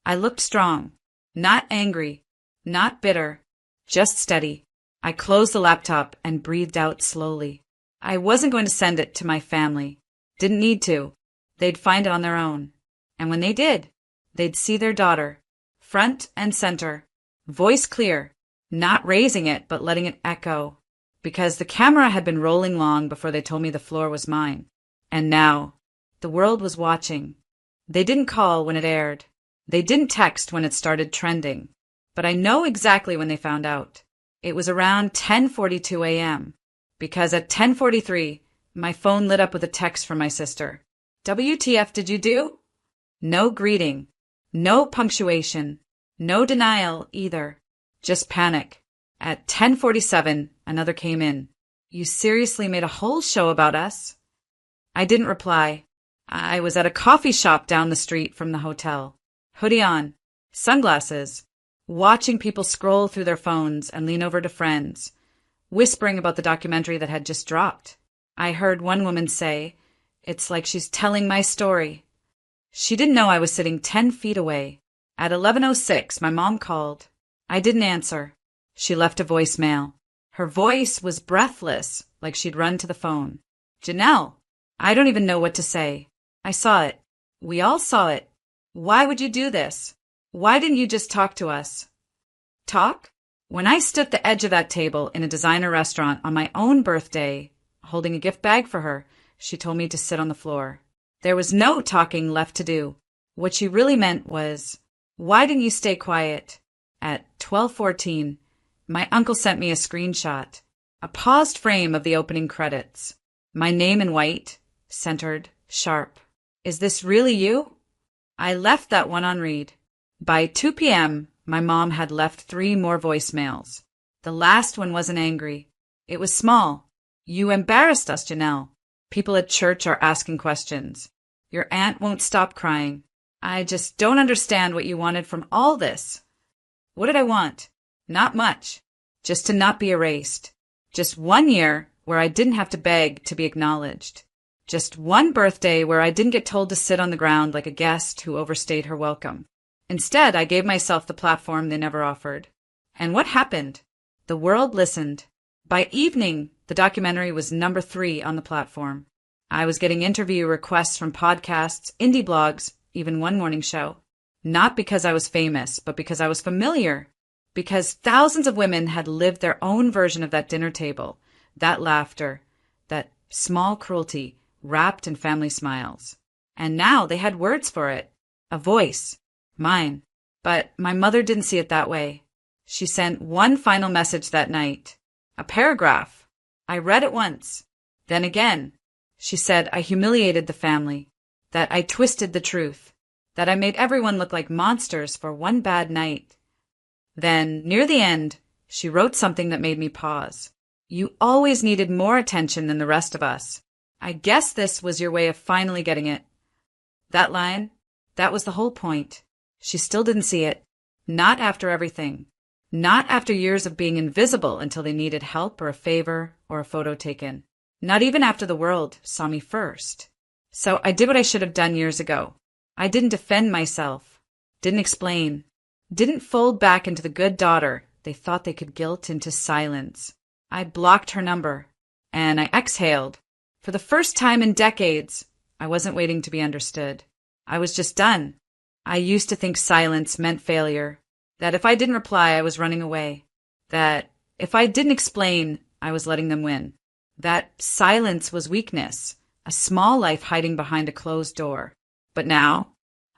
I looked strong, not angry, not bitter, just steady. I closed the laptop and breathed out slowly. I wasn't going to send it to my family. Didn't need to. They'd find it on their own. And when they did, they'd see their daughter, front and center, voice clear, not raising it but letting it echo. Because the camera had been rolling long before they told me the floor was mine. And now, the world was watching. They didn't call when it aired. They didn't text when it started trending. But I know exactly when they found out. It was around 10:42 a.m. Because at 10:43, my phone lit up with a text from my sister. "WTF did you do?" No greeting. No punctuation. No denial either. Just panic. At 10:47, another came in. "You seriously made a whole show about us?" I didn't reply. I was at a coffee shop down the street from the hotel. Hoodie on. Sunglasses. Watching people scroll through their phones and lean over to friends, whispering about the documentary that had just dropped. I heard one woman say, "It's like she's telling my story." She didn't know I was sitting 10 feet away. At 11:06, my mom called. I didn't answer. She left a voicemail. Her voice was breathless, like she'd run to the phone. "Janelle, I don't even know what to say. I saw it. We all saw it. Why would you do this? Why didn't you just talk to us?" Talk? When I stood at the edge of that table in a designer restaurant on my own birthday, holding a gift bag for her, she told me to sit on the floor. There was no talking left to do. What she really meant was, "Why didn't you stay quiet?" At 12:14, my uncle sent me a screenshot, a paused frame of the opening credits. My name in white, centered, sharp. "Is this really you?" I left that one on read. By 2 p.m., my mom had left 3 more voicemails. The last one wasn't angry. It was small. "You embarrassed us, Janelle. People at church are asking questions. Your aunt won't stop crying. I just don't understand what you wanted from all this." What did I want? Not much. Just to not be erased. Just 1 year where I didn't have to beg to be acknowledged. Just 1 birthday where I didn't get told to sit on the ground like a guest who overstayed her welcome. Instead, I gave myself the platform they never offered. And what happened? The world listened. By evening, the documentary was number 3 on the platform. I was getting interview requests from podcasts, indie blogs, even one morning show. Not because I was famous, but because I was familiar. Because thousands of women had lived their own version of that dinner table, that laughter, that small cruelty wrapped in family smiles. And now they had words for it. A voice. Mine. But my mother didn't see it that way. She sent one final message that night. A paragraph. I read it once. Then again. She said I humiliated the family. That I twisted the truth. That I made everyone look like monsters for one bad night. Then, near the end, she wrote something that made me pause. "You always needed more attention than the rest of us. I guess this was your way of finally getting it." That line, that was the whole point. She still didn't see it. Not after everything. Not after years of being invisible until they needed help or a favor or a photo taken. Not even after the world saw me first. So I did what I should have done years ago. I didn't defend myself, didn't explain, didn't fold back into the good daughter they thought they could guilt into silence. I blocked her number, and I exhaled. For the first time in decades, I wasn't waiting to be understood. I was just done. I used to think silence meant failure, that if I didn't reply, I was running away, that if I didn't explain, I was letting them win, that silence was weakness, a small life hiding behind a closed door. But now,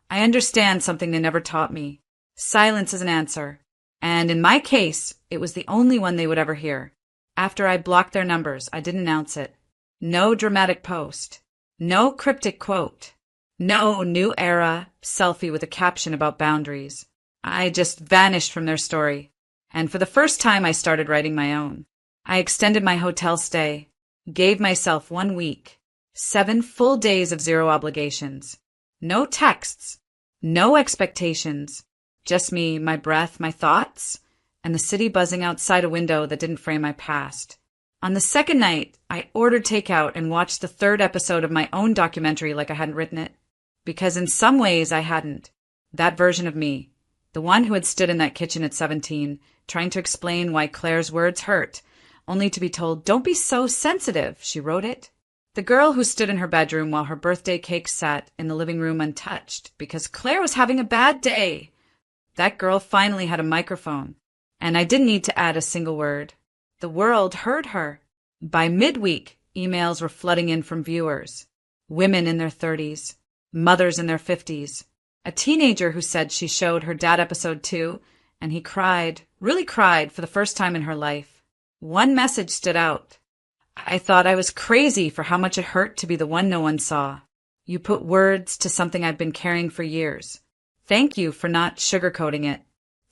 I understand something they never taught me. Silence is an answer. And in my case, it was the only one they would ever hear. After I blocked their numbers, I didn't announce it. No dramatic post. No cryptic quote. No new era selfie with a caption about boundaries. I just vanished from their story. And for the first time, I started writing my own. I extended my hotel stay, gave myself 1 week, 7 full days of zero obligations. No texts, no expectations, just me, my breath, my thoughts, and the city buzzing outside a window that didn't frame my past. On the second night, I ordered takeout and watched the 3rd episode of my own documentary like I hadn't written it. Because in some ways I hadn't. That version of me, the one who had stood in that kitchen at 17, trying to explain why Claire's words hurt, only to be told, "Don't be so sensitive," she wrote it. The girl who stood in her bedroom while her birthday cake sat in the living room untouched because Claire was having a bad day. That girl finally had a microphone, and I didn't need to add a single word. The world heard her. By midweek, emails were flooding in from viewers. Women in their 30s, mothers in their 50s. A teenager who said she showed her dad episode 2, and he cried, really cried for the first time in her life. One message stood out. I thought I was crazy for how much it hurt to be the one no one saw. You put words to something I've been carrying for years. Thank you for not sugarcoating it.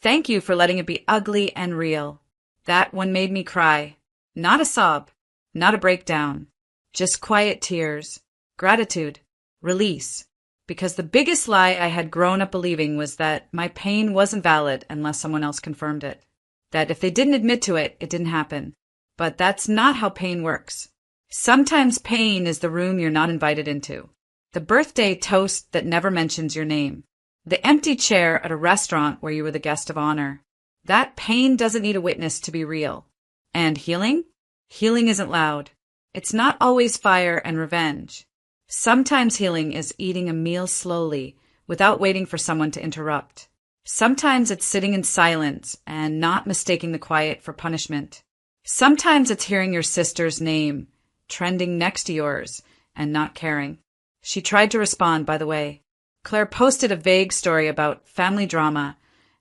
Thank you for letting it be ugly and real. That one made me cry. Not a sob, not a breakdown, just quiet tears, gratitude, release. Because the biggest lie I had grown up believing was that my pain wasn't valid unless someone else confirmed it. That if they didn't admit to it, it didn't happen. But that's not how pain works. Sometimes pain is the room you're not invited into. The birthday toast that never mentions your name. The empty chair at a restaurant where you were the guest of honor. That pain doesn't need a witness to be real. And healing? Healing isn't loud. It's not always fire and revenge. Sometimes healing is eating a meal slowly without waiting for someone to interrupt. Sometimes it's sitting in silence and not mistaking the quiet for punishment. Sometimes it's hearing your sister's name trending next to yours and not caring. She tried to respond, by the way. Claire posted a vague story about family drama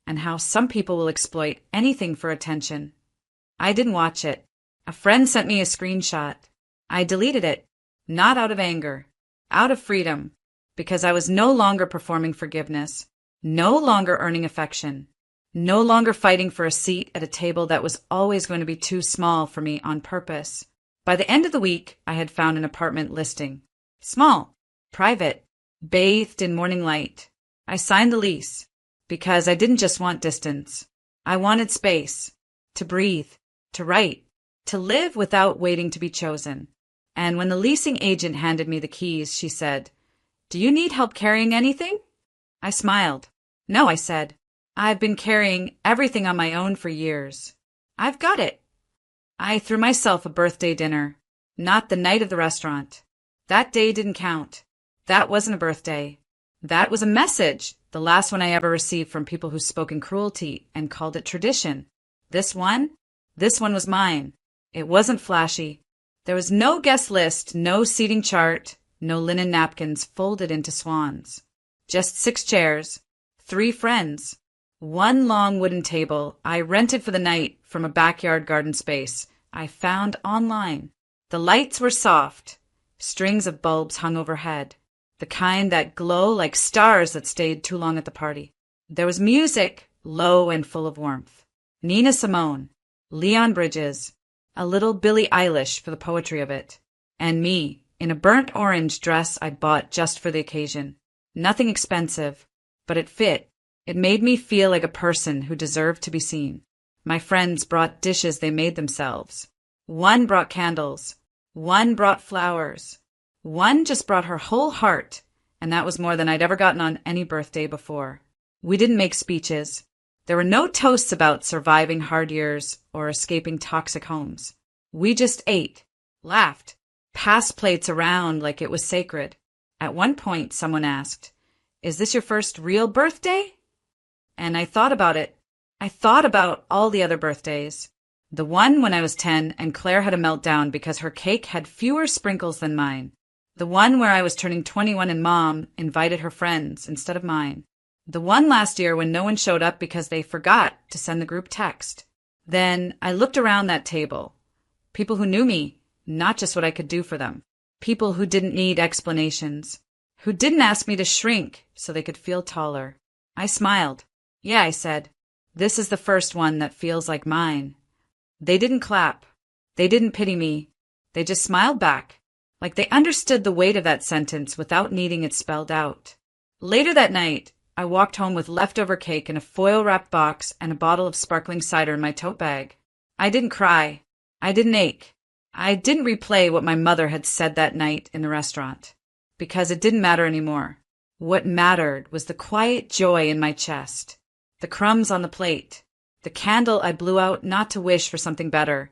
and how some people will exploit anything for attention. I didn't watch it. A friend sent me a screenshot. I deleted it, not out of anger, out of freedom, because I was no longer performing forgiveness, no longer earning affection, no longer fighting for a seat at a table that was always going to be too small for me on purpose. By the end of the week, I had found an apartment listing. Small, private, bathed in morning light. I signed the lease because I didn't just want distance. I wanted space, to breathe, to write, to live without waiting to be chosen. And when the leasing agent handed me the keys, she said, "Do you need help carrying anything?" I smiled. "No," I said. "I've been carrying everything on my own for years. I've got it." I threw myself a birthday dinner, not the night of the restaurant. That day didn't count. That wasn't a birthday. That was a message, the last one I ever received from people who spoke in cruelty and called it tradition. This one was mine. It wasn't flashy. There was no guest list, no seating chart, no linen napkins folded into swans. Just 6 chairs, 3 friends, 1 long wooden table I rented for the night from a backyard garden space I found online. The lights were soft. Strings of bulbs hung overhead, the kind that glow like stars that stayed too long at the party. There was music, low and full of warmth. Nina Simone, Leon Bridges, a little Billie Eilish for the poetry of it, and me in a burnt orange dress I bought just for the occasion. Nothing expensive, but it fit. It made me feel like a person who deserved to be seen. My friends brought dishes they made themselves. One brought candles. One brought flowers. One just brought her whole heart, and that was more than I'd ever gotten on any birthday before. We didn't make speeches. There were no toasts about surviving hard years or escaping toxic homes. We just ate, laughed, passed plates around like it was sacred. At one point, someone asked, "Is this your first real birthday?" And I thought about it. I thought about all the other birthdays. The one when I was 10 and Claire had a meltdown because her cake had fewer sprinkles than mine. The one where I was turning 21 and Mom invited her friends instead of mine. The one last year when no one showed up because they forgot to send the group text. Then I looked around that table. People who knew me, not just what I could do for them. People who didn't need explanations. Who didn't ask me to shrink so they could feel taller. I smiled. "Yeah," I said. "This is the first one that feels like mine." They didn't clap. They didn't pity me. They just smiled back, like they understood the weight of that sentence without needing it spelled out. Later that night, I walked home with leftover cake in a foil-wrapped box and a bottle of sparkling cider in my tote bag. I didn't cry. I didn't ache. I didn't replay what my mother had said that night in the restaurant, because it didn't matter anymore. What mattered was the quiet joy in my chest, the crumbs on the plate, the candle I blew out not to wish for something better,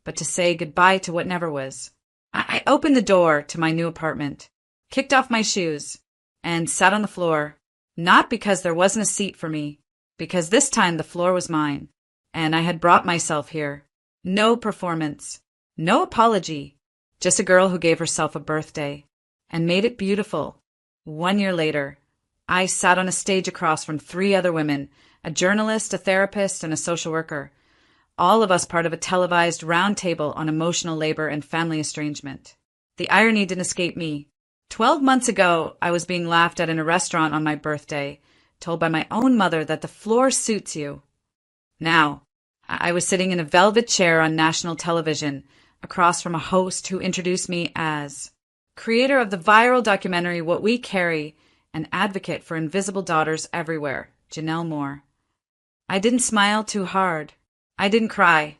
but to say goodbye to what never was. I opened the door to my new apartment, kicked off my shoes, and sat on the floor, not because there wasn't a seat for me, because this time the floor was mine, and I had brought myself here. No performance, no apology, just a girl who gave herself a birthday, and made it beautiful. 1 year later, I sat on a stage across from 3 other women, a journalist, a therapist, and a social worker, all of us part of a televised round table on emotional labor and family estrangement. The irony didn't escape me. 12 months ago, I was being laughed at in a restaurant on my birthday, told by my own mother that the floor suits you. Now, I was sitting in a velvet chair on national television, across from a host who introduced me as creator of the viral documentary What We Carry, an advocate for invisible daughters everywhere, Janelle Moore. I didn't smile too hard. I didn't cry.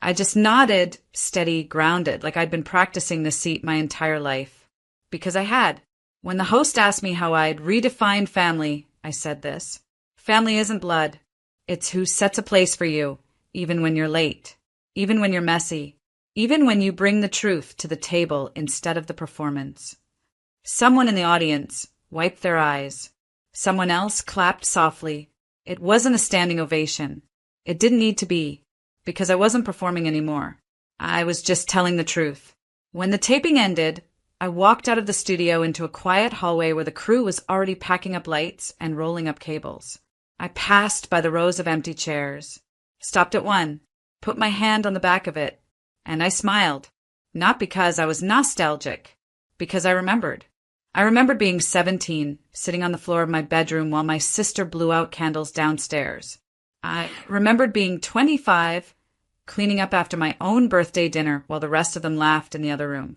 I just nodded, steady, grounded, like I'd been practicing this seat my entire life. Because I had. When the host asked me how I'd redefined family, I said this. Family isn't blood. It's who sets a place for you, even when you're late, even when you're messy, even when you bring the truth to the table instead of the performance. Someone in the audience wiped their eyes. Someone else clapped softly. It wasn't a standing ovation. It didn't need to be, because I wasn't performing anymore. I was just telling the truth. When the taping ended, I walked out of the studio into a quiet hallway where the crew was already packing up lights and rolling up cables. I passed by the rows of empty chairs, stopped at one, put my hand on the back of it, and I smiled. Not because I was nostalgic, because I remembered. I remembered being 17, sitting on the floor of my bedroom while my sister blew out candles downstairs. I remembered being 25, cleaning up after my own birthday dinner while the rest of them laughed in the other room.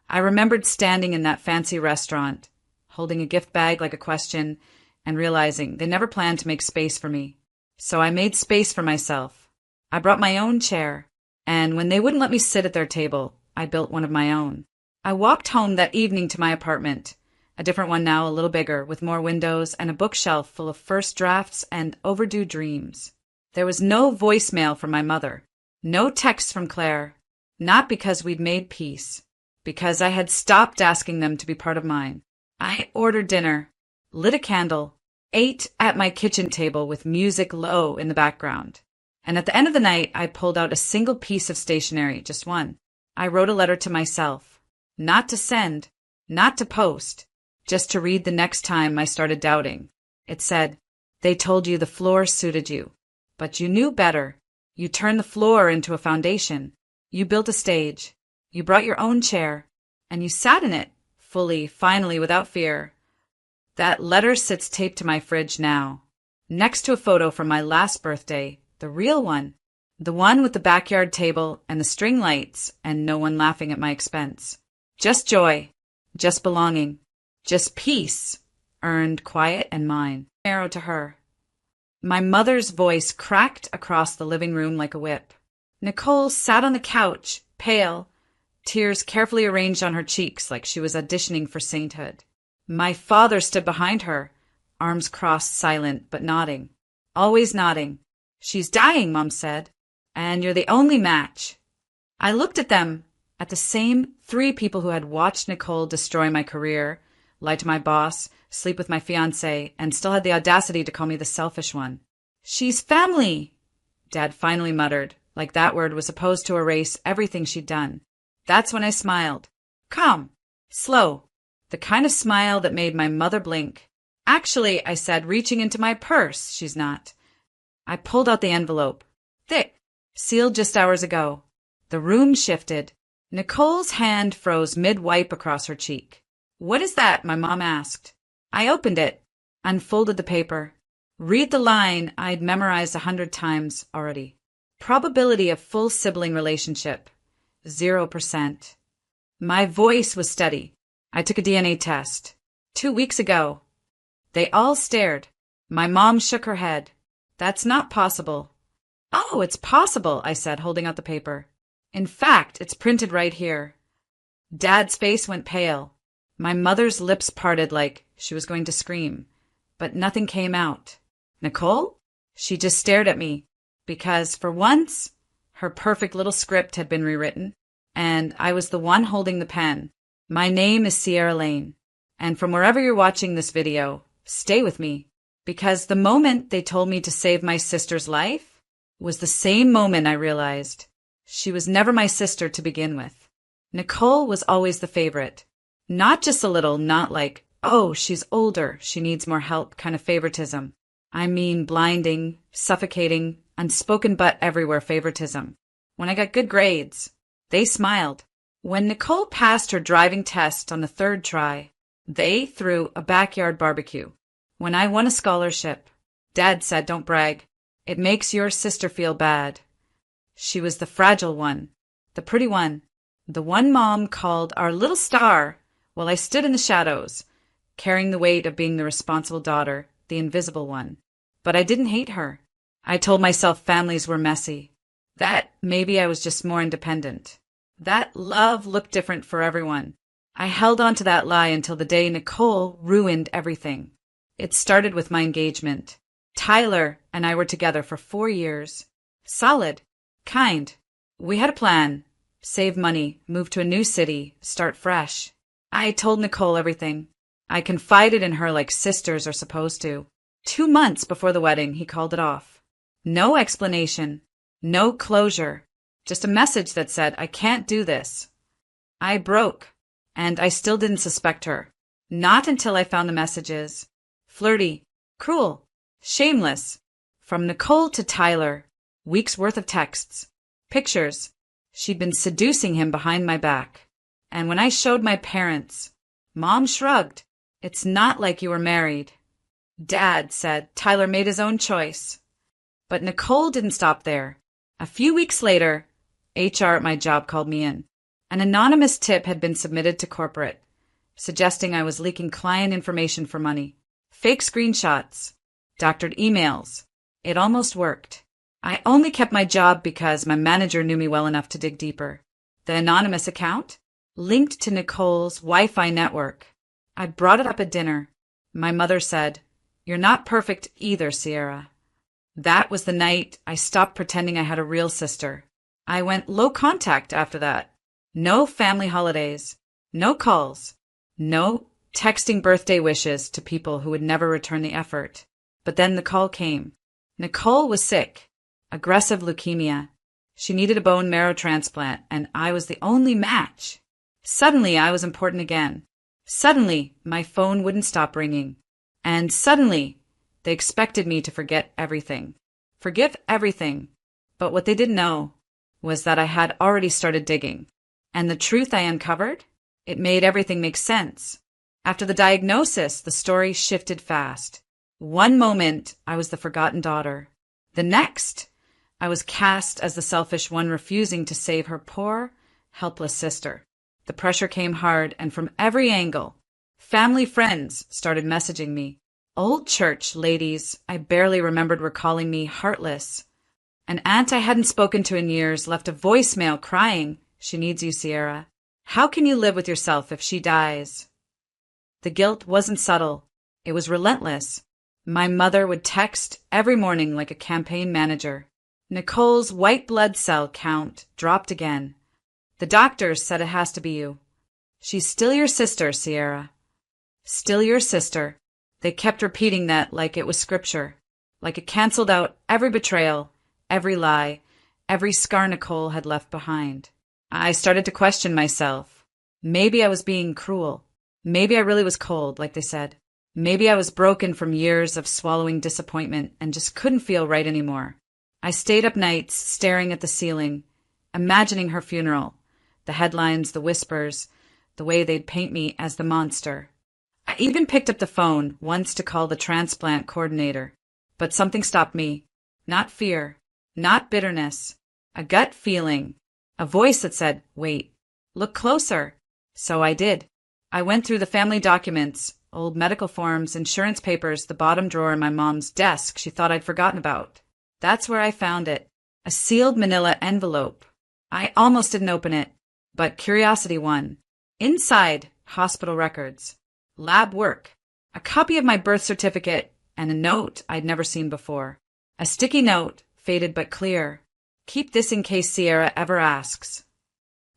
I remembered standing in that fancy restaurant, holding a gift bag like a question, and realizing they never planned to make space for me. So I made space for myself. I brought my own chair, and when they wouldn't let me sit at their table, I built one of my own. I walked home that evening to my apartment, a different one now, a little bigger, with more windows and a bookshelf full of first drafts and overdue dreams. There was no voicemail from my mother, no text from Claire, not because we'd made peace, because I had stopped asking them to be part of mine. I ordered dinner, lit a candle, ate at my kitchen table with music low in the background. And at the end of the night, I pulled out a single piece of stationery, just one. I wrote a letter to myself, not to send, not to post, just to read the next time I started doubting. It said, "They told you the floor suited you, but you knew better. You turned the floor into a foundation. You built a stage. You brought your own chair, and you sat in it, fully, finally, without fear." That letter sits taped to my fridge now, next to a photo from my last birthday, the real one, the one with the backyard table and the string lights and no one laughing at my expense. Just joy, just belonging, just peace, earned, quiet, and mine. Arrow to her. My mother's voice cracked across the living room like a whip. Nicole sat on the couch, pale, tears carefully arranged on her cheeks like she was auditioning for sainthood. My father stood behind her, arms crossed, silent, but nodding. Always nodding. "She's dying," Mom said, "and you're the only match." I looked at them, at the same 3 people who had watched Nicole destroy my career, lie to my boss, sleep with my fiancé, and still had the audacity to call me the selfish one. "She's family," Dad finally muttered, like that word was supposed to erase everything she'd done. That's when I smiled. Calm. Slow. The kind of smile that made my mother blink. "Actually," I said, reaching into my purse, "she's not." I pulled out the envelope. Thick. Sealed just hours ago. The room shifted. Nicole's hand froze mid-wipe across her cheek. "What is that?" my mom asked. I opened it, unfolded the paper. Read the line I'd memorized 100 times already. Probability of full sibling relationship, 0%. My voice was steady. I took a DNA test. 2 weeks ago. They all stared. My mom shook her head. "That's not possible." "Oh, it's possible," I said, holding out the paper. "In fact, it's printed right here." Dad's face went pale. My mother's lips parted like she was going to scream, but nothing came out. "Nicole?" She just stared at me, because, for once, her perfect little script had been rewritten, and I was the one holding the pen. My name is Sierra Lane, and from wherever you're watching this video, stay with me, because the moment they told me to save my sister's life was the same moment I realized she was never my sister to begin with. Nicole was always the favorite. Not just a little, not like, "Oh, she's older, she needs more help" kind of favoritism. I mean blinding, suffocating, unspoken but everywhere favoritism. When I got good grades, they smiled. When Nicole passed her driving test on the 3rd try, they threw a backyard barbecue. When I won a scholarship, Dad said, "Don't brag. It makes your sister feel bad." She was the fragile one, the pretty one, the one Mom called our little star, while I stood in the shadows, carrying the weight of being the responsible daughter, the invisible one. But I didn't hate her. I told myself families were messy. That maybe I was just more independent. That love looked different for everyone. I held on to that lie until the day Nicole ruined everything. It started with my engagement. Tyler and I were together for 4 years. Solid. Kind. We had a plan. Save money, move to a new city, start fresh. I told Nicole everything. I confided in her like sisters are supposed to. 2 months before the wedding, he called it off. No explanation. No closure. Just a message that said, "I can't do this." I broke, and I still didn't suspect her. Not until I found the messages. Flirty, cruel, shameless. From Nicole to Tyler. Weeks worth of texts. Pictures. She'd been seducing him behind my back. And when I showed my parents, Mom shrugged. "It's not like you were married." Dad said Tyler made his own choice. But Nicole didn't stop there. A few weeks later, HR at my job called me in. An anonymous tip had been submitted to corporate, suggesting I was leaking client information for money. Fake screenshots. Doctored emails. It almost worked. I only kept my job because my manager knew me well enough to dig deeper. The anonymous account? Linked to Nicole's Wi-Fi network. I brought it up at dinner. My mother said, "You're not perfect either, Sierra." That was the night I stopped pretending I had a real sister. I went low contact after that. No family holidays. No calls. No texting birthday wishes to people who would never return the effort. But then the call came. Nicole was sick. Aggressive leukemia. She needed a bone marrow transplant, and I was the only match. Suddenly, I was important again. Suddenly, my phone wouldn't stop ringing. And suddenly, they expected me to forget everything. Forgive everything. But what they didn't know was that I had already started digging. And the truth I uncovered? It made everything make sense. After the diagnosis, the story shifted fast. One moment, I was the forgotten daughter. The next, I was cast as the selfish one refusing to save her poor, helpless sister. The pressure came hard, and from every angle. Family friends started messaging me. Old church ladies I barely remembered were calling me heartless. An aunt I hadn't spoken to in years left a voicemail crying, "She needs you, Sierra." How can you live with yourself if she dies? The guilt wasn't subtle. It was relentless. My mother would text every morning like a campaign manager. Nicole's white blood cell count dropped again. The doctors said it has to be you. She's still your sister, Sierra. Still your sister. They kept repeating that like it was scripture, like it canceled out every betrayal, every lie, every scar Nicole had left behind. I started to question myself. Maybe I was being cruel. Maybe I really was cold, like they said. Maybe I was broken from years of swallowing disappointment and just couldn't feel right anymore. I stayed up nights staring at the ceiling, imagining her funeral, the headlines, the whispers, the way they'd paint me as the monster. I even picked up the phone once to call the transplant coordinator, but something stopped me. Not fear, not bitterness, a gut feeling, a voice that said, wait, look closer. So I did. I went through the family documents, old medical forms, insurance papers, the bottom drawer in my mom's desk she thought I'd forgotten about. That's where I found it, a sealed manila envelope. I almost didn't open it, but curiosity won. Inside, hospital records, lab work, a copy of my birth certificate, and a note I'd never seen before. A sticky note, faded but clear. Keep this in case Sierra ever asks.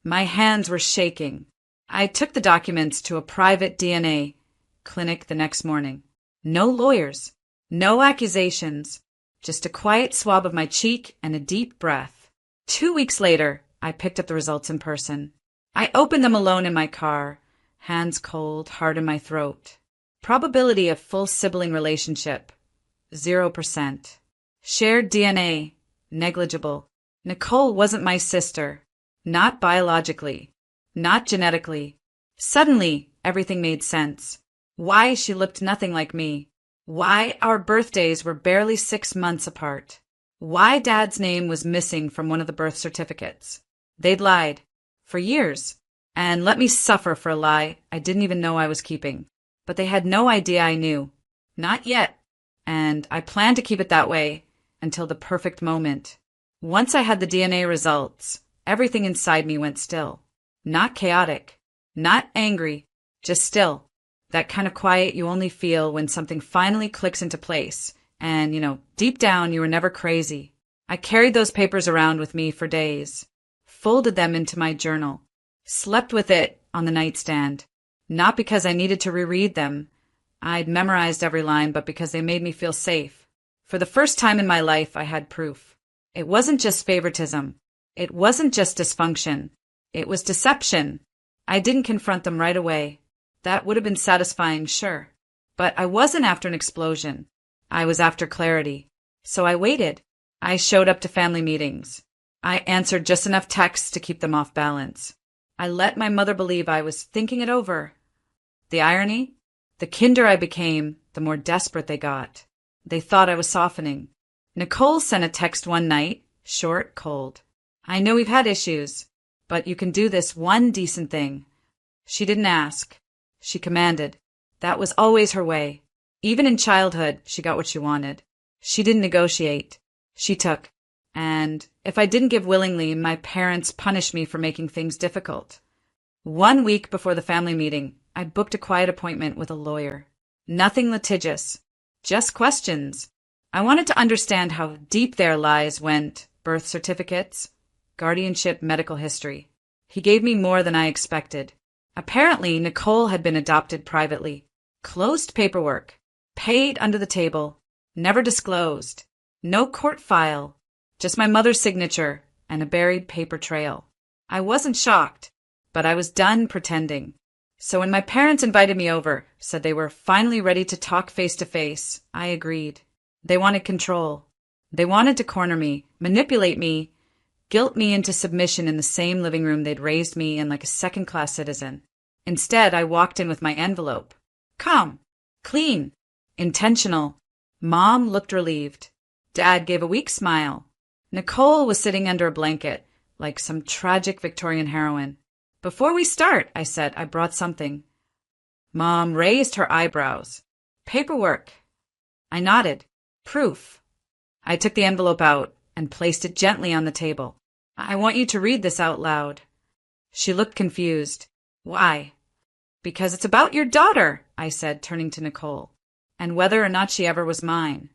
My hands were shaking. I took the documents to a private DNA clinic the next morning. No lawyers, no accusations, just a quiet swab of my cheek and a deep breath. 2 weeks later, I picked up the results in person. I opened them alone in my car, hands cold, heart in my throat. Probability of full sibling relationship, 0%. Shared DNA, negligible. Nicole wasn't my sister, not biologically, not genetically. Suddenly, everything made sense. Why she looked nothing like me. Why our birthdays were barely 6 months apart. Why Dad's name was missing from one of the birth certificates. They'd lied. For years. And let me suffer for a lie I didn't even know I was keeping. But they had no idea I knew. Not yet. And I planned to keep it that way until the perfect moment. Once I had the DNA results, everything inside me went still. Not chaotic. Not angry. Just still. That kind of quiet you only feel when something finally clicks into place. And, deep down you were never crazy. I carried those papers around with me for days. Folded them into my journal. Slept with it on the nightstand. Not because I needed to reread them. I'd memorized every line, but because they made me feel safe. For the first time in my life, I had proof. It wasn't just favoritism. It wasn't just dysfunction. It was deception. I didn't confront them right away. That would have been satisfying, sure. But I wasn't after an explosion. I was after clarity. So I waited. I showed up to family meetings. I answered just enough texts to keep them off balance. I let my mother believe I was thinking it over. The irony? The kinder I became, the more desperate they got. They thought I was softening. Nicole sent a text one night, short, cold. I know we've had issues, but you can do this one decent thing. She didn't ask. She commanded. That was always her way. Even in childhood, she got what she wanted. She didn't negotiate. She took. And if I didn't give willingly, my parents punished me for making things difficult. 1 week before the family meeting, I booked a quiet appointment with a lawyer. Nothing litigious. Just questions. I wanted to understand how deep their lies went. Birth certificates, guardianship, medical history. He gave me more than I expected. Apparently, Nicole had been adopted privately. Closed paperwork. Paid under the table. Never disclosed. No court file. Just my mother's signature and a buried paper trail. I wasn't shocked, but I was done pretending. So when my parents invited me over, said they were finally ready to talk face to face, I agreed. They wanted control. They wanted to corner me, manipulate me, guilt me into submission in the same living room they'd raised me in like a second-class citizen. Instead, I walked in with my envelope. Calm, clean, intentional. Mom looked relieved. Dad gave a weak smile. Nicole was sitting under a blanket, like some tragic Victorian heroine. Before we start, I said, I brought something. Mom raised her eyebrows. Paperwork. I nodded. Proof. I took the envelope out and placed it gently on the table. I want you to read this out loud. She looked confused. Why? Because it's about your daughter, I said, turning to Nicole, and whether or not she ever was mine.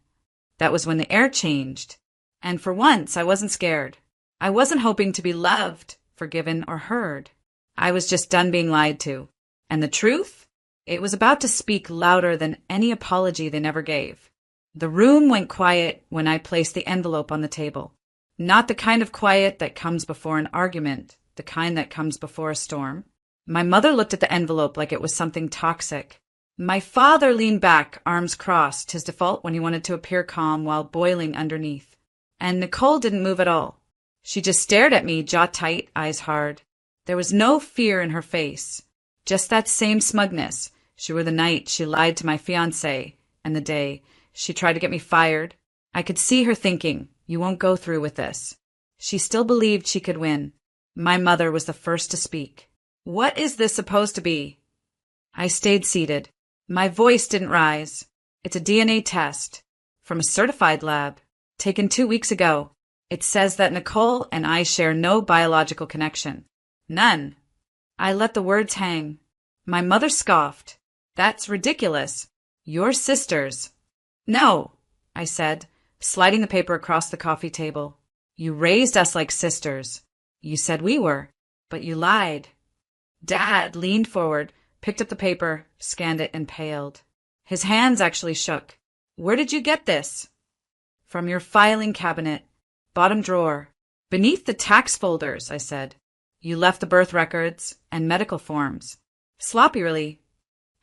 That was when the air changed. And for once, I wasn't scared. I wasn't hoping to be loved, forgiven, or heard. I was just done being lied to. And the truth? It was about to speak louder than any apology they never gave. The room went quiet when I placed the envelope on the table. Not the kind of quiet that comes before an argument, the kind that comes before a storm. My mother looked at the envelope like it was something toxic. My father leaned back, arms crossed, his default when he wanted to appear calm while boiling underneath. And Nicole didn't move at all. She just stared at me, jaw tight, eyes hard. There was no fear in her face, just that same smugness. She were the night she lied to my fiancé, and the day she tried to get me fired. I could see her thinking, you won't go through with this. She still believed she could win. My mother was the first to speak. What is this supposed to be? I stayed seated. My voice didn't rise. It's a DNA test from a certified lab, taken 2 weeks ago. It says that Nicole and I share no biological connection. None. I let the words hang. My mother scoffed. That's ridiculous. You're sisters. No, I said, sliding the paper across the coffee table. You raised us like sisters. You said we were, but you lied. Dad leaned forward, picked up the paper, scanned it, and paled. His hands actually shook. Where did you get this? From your filing cabinet. Bottom drawer. Beneath the tax folders, I said. You left the birth records and medical forms. Sloppy, really.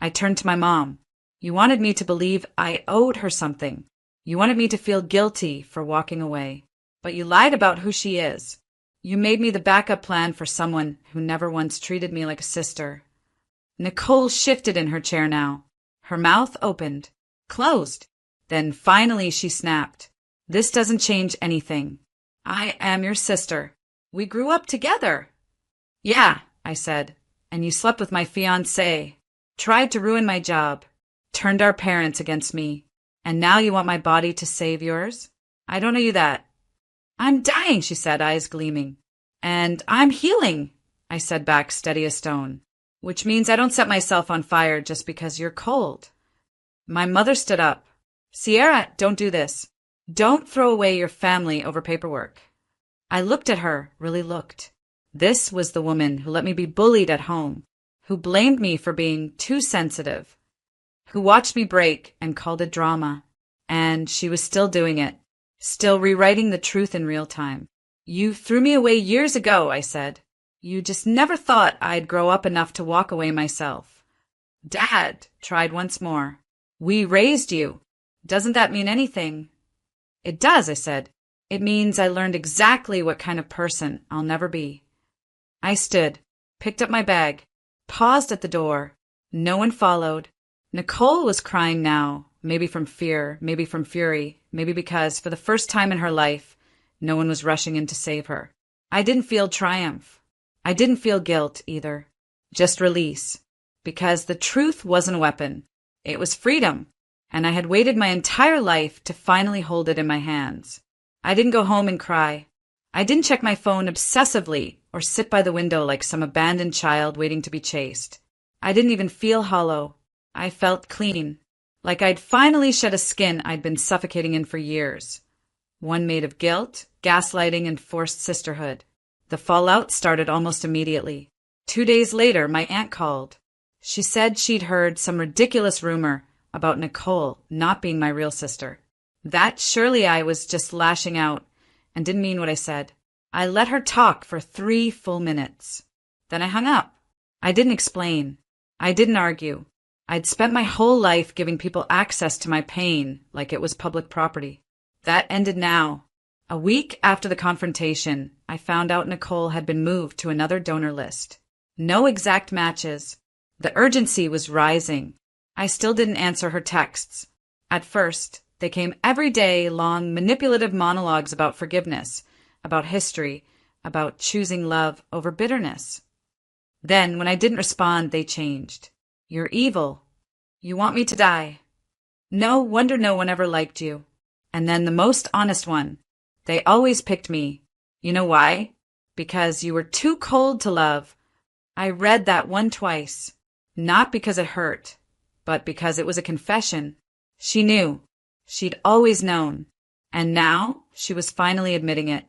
I turned to my mom. You wanted me to believe I owed her something. You wanted me to feel guilty for walking away. But you lied about who she is. You made me the backup plan for someone who never once treated me like a sister. Nicole shifted in her chair now. Her mouth opened, closed. Then finally she snapped. This doesn't change anything. I am your sister. We grew up together. Yeah, I said. And you slept with my fiancé. Tried to ruin my job. Turned our parents against me. And now you want my body to save yours? I don't owe you that. I'm dying, she said, eyes gleaming. And I'm healing, I said back, steady as stone. Which means I don't set myself on fire just because you're cold. My mother stood up. Sierra, don't do this. Don't throw away your family over paperwork. I looked at her, really looked. This was the woman who let me be bullied at home, who blamed me for being too sensitive, who watched me break and called it drama. And she was still doing it, still rewriting the truth in real time. You threw me away years ago, I said. You just never thought I'd grow up enough to walk away myself. Dad tried once more. We raised you. Doesn't that mean anything? It does, I said. It means I learned exactly what kind of person I'll never be. I stood, picked up my bag, paused at the door. No one followed. Nicole was crying now, maybe from fear, maybe from fury, maybe because, for the first time in her life, no one was rushing in to save her. I didn't feel triumph. I didn't feel guilt, either. Just release. Because the truth wasn't a weapon. It was freedom. And I had waited my entire life to finally hold it in my hands. I didn't go home and cry. I didn't check my phone obsessively or sit by the window like some abandoned child waiting to be chased. I didn't even feel hollow. I felt clean, like I'd finally shed a skin I'd been suffocating in for years. One made of guilt, gaslighting, and forced sisterhood. The fallout started almost immediately. 2 days later, my aunt called. She said she'd heard some ridiculous rumor about Nicole not being my real sister. That surely I was just lashing out and didn't mean what I said. I let her talk for 3 full minutes. Then I hung up. I didn't explain. I didn't argue. I'd spent my whole life giving people access to my pain like it was public property. That ended now. A week after the confrontation, I found out Nicole had been moved to another donor list. No exact matches. The urgency was rising. I still didn't answer her texts. At first, they came every day, long, manipulative monologues about forgiveness, about history, about choosing love over bitterness. Then, when I didn't respond, they changed. You're evil. You want me to die. No wonder no one ever liked you. And then the most honest one. They always picked me. You know why? Because you were too cold to love, I read that one twice, not because it hurt, but because it was a confession. She knew. She'd always known. And now she was finally admitting it.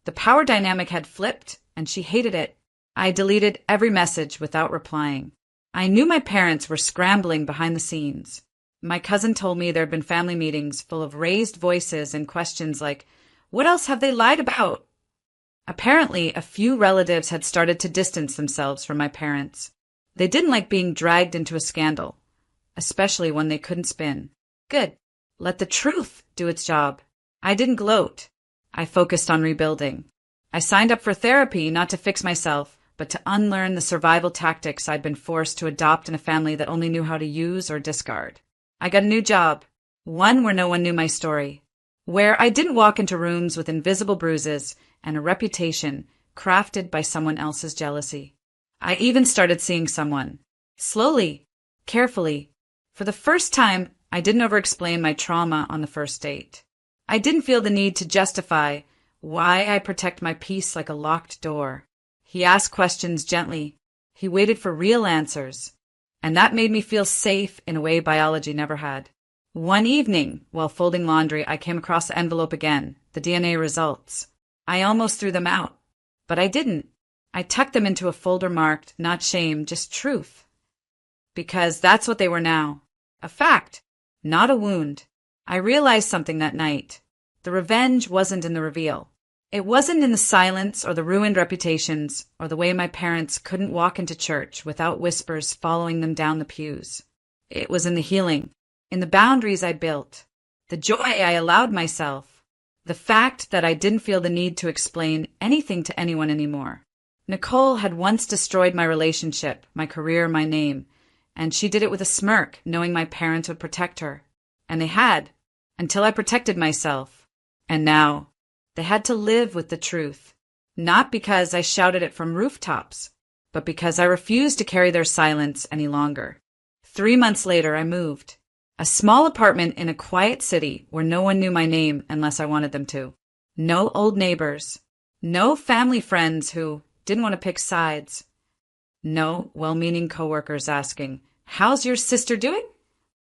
The power dynamic had flipped, and she hated it. I deleted every message without replying. I knew my parents were scrambling behind the scenes. My cousin told me there had been family meetings full of raised voices and questions like, "What else have they lied about?" Apparently, a few relatives had started to distance themselves from my parents. They didn't like being dragged into a scandal, especially one they couldn't spin. Good. Let the truth do its job. I didn't gloat. I focused on rebuilding. I signed up for therapy not to fix myself, but to unlearn the survival tactics I'd been forced to adopt in a family that only knew how to use or discard. I got a new job, one where no one knew my story, where I didn't walk into rooms with invisible bruises and a reputation crafted by someone else's jealousy. I even started seeing someone. Slowly, carefully. For the first time, I didn't over-explain my trauma on the first date. I didn't feel the need to justify why I protect my peace like a locked door. He asked questions gently. He waited for real answers. And that made me feel safe in a way biology never had. One evening, while folding laundry, I came across the envelope again, the DNA results. I almost threw them out, but I didn't. I tucked them into a folder marked, not shame, just truth. Because that's what they were now. A fact, not a wound. I realized something that night. The revenge wasn't in the reveal. It wasn't in the silence or the ruined reputations or the way my parents couldn't walk into church without whispers following them down the pews. It was in the healing, in the boundaries I built, the joy I allowed myself, the fact that I didn't feel the need to explain anything to anyone anymore. Nicole had once destroyed my relationship, my career, my name, and she did it with a smirk, knowing my parents would protect her. And they had, until I protected myself. And now, they had to live with the truth, not because I shouted it from rooftops, but because I refused to carry their silence any longer. 3 months later, I moved. A small apartment in a quiet city where no one knew my name unless I wanted them to. No old neighbors. No family friends who didn't want to pick sides. No well-meaning coworkers asking, "How's your sister doing?"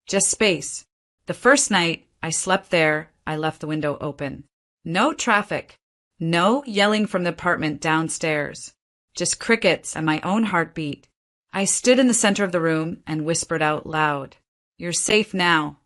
Just space. The first night I slept there, I left the window open. No traffic. No yelling from the apartment downstairs. Just crickets and my own heartbeat. I stood in the center of the room and whispered out loud, "You're safe now."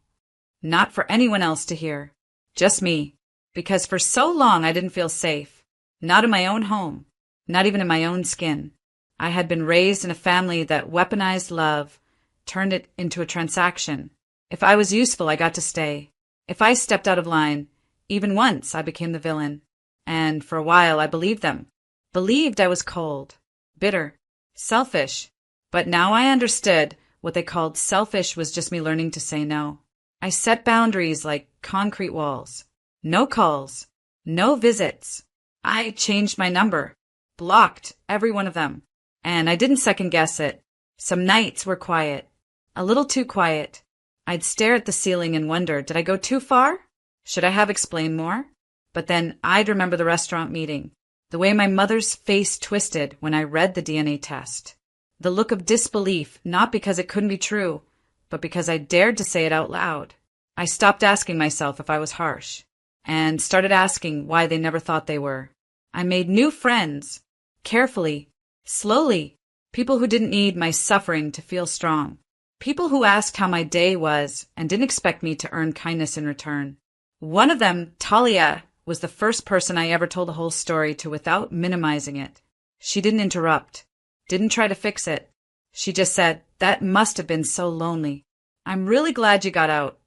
Not for anyone else to hear. Just me. Because for so long I didn't feel safe. Not in my own home. Not even in my own skin. I had been raised in a family that weaponized love, turned it into a transaction. If I was useful, I got to stay. If I stepped out of line, even once, I became the villain. And for a while, I believed them. Believed I was cold, bitter, selfish. But now I understood what they called selfish was just me learning to say no. I set boundaries like concrete walls. No calls. No visits. I changed my number. Blocked every one of them. And I didn't second guess it. Some nights were quiet. A little too quiet. I'd stare at the ceiling and wonder, did I go too far? Should I have explained more? But then I'd remember the restaurant meeting, the way my mother's face twisted when I read the DNA test, the look of disbelief, not because it couldn't be true, but because I dared to say it out loud. I stopped asking myself if I was harsh, and started asking why they never thought they were. I made new friends, carefully, slowly, people who didn't need my suffering to feel strong. People who asked how my day was and didn't expect me to earn kindness in return. One of them, Talia, was the first person I ever told the whole story to without minimizing it. She didn't interrupt, didn't try to fix it. She just said, "That must have been so lonely. I'm really glad you got out."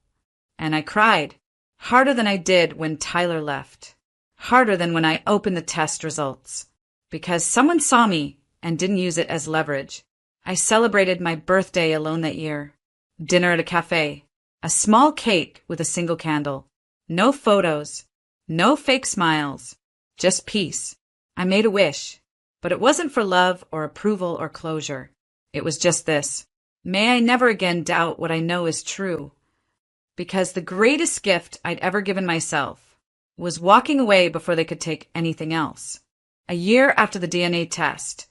And I cried, harder than I did when Tyler left, harder than when I opened the test results, because someone saw me and didn't use it as leverage. I celebrated my birthday alone that year. Dinner at a cafe, a small cake with a single candle. No photos, no fake smiles, just peace. I made a wish, but it wasn't for love or approval or closure. It was just this: may I never again doubt what I know is true. Because the greatest gift I'd ever given myself was walking away before they could take anything else. A year after the DNA test,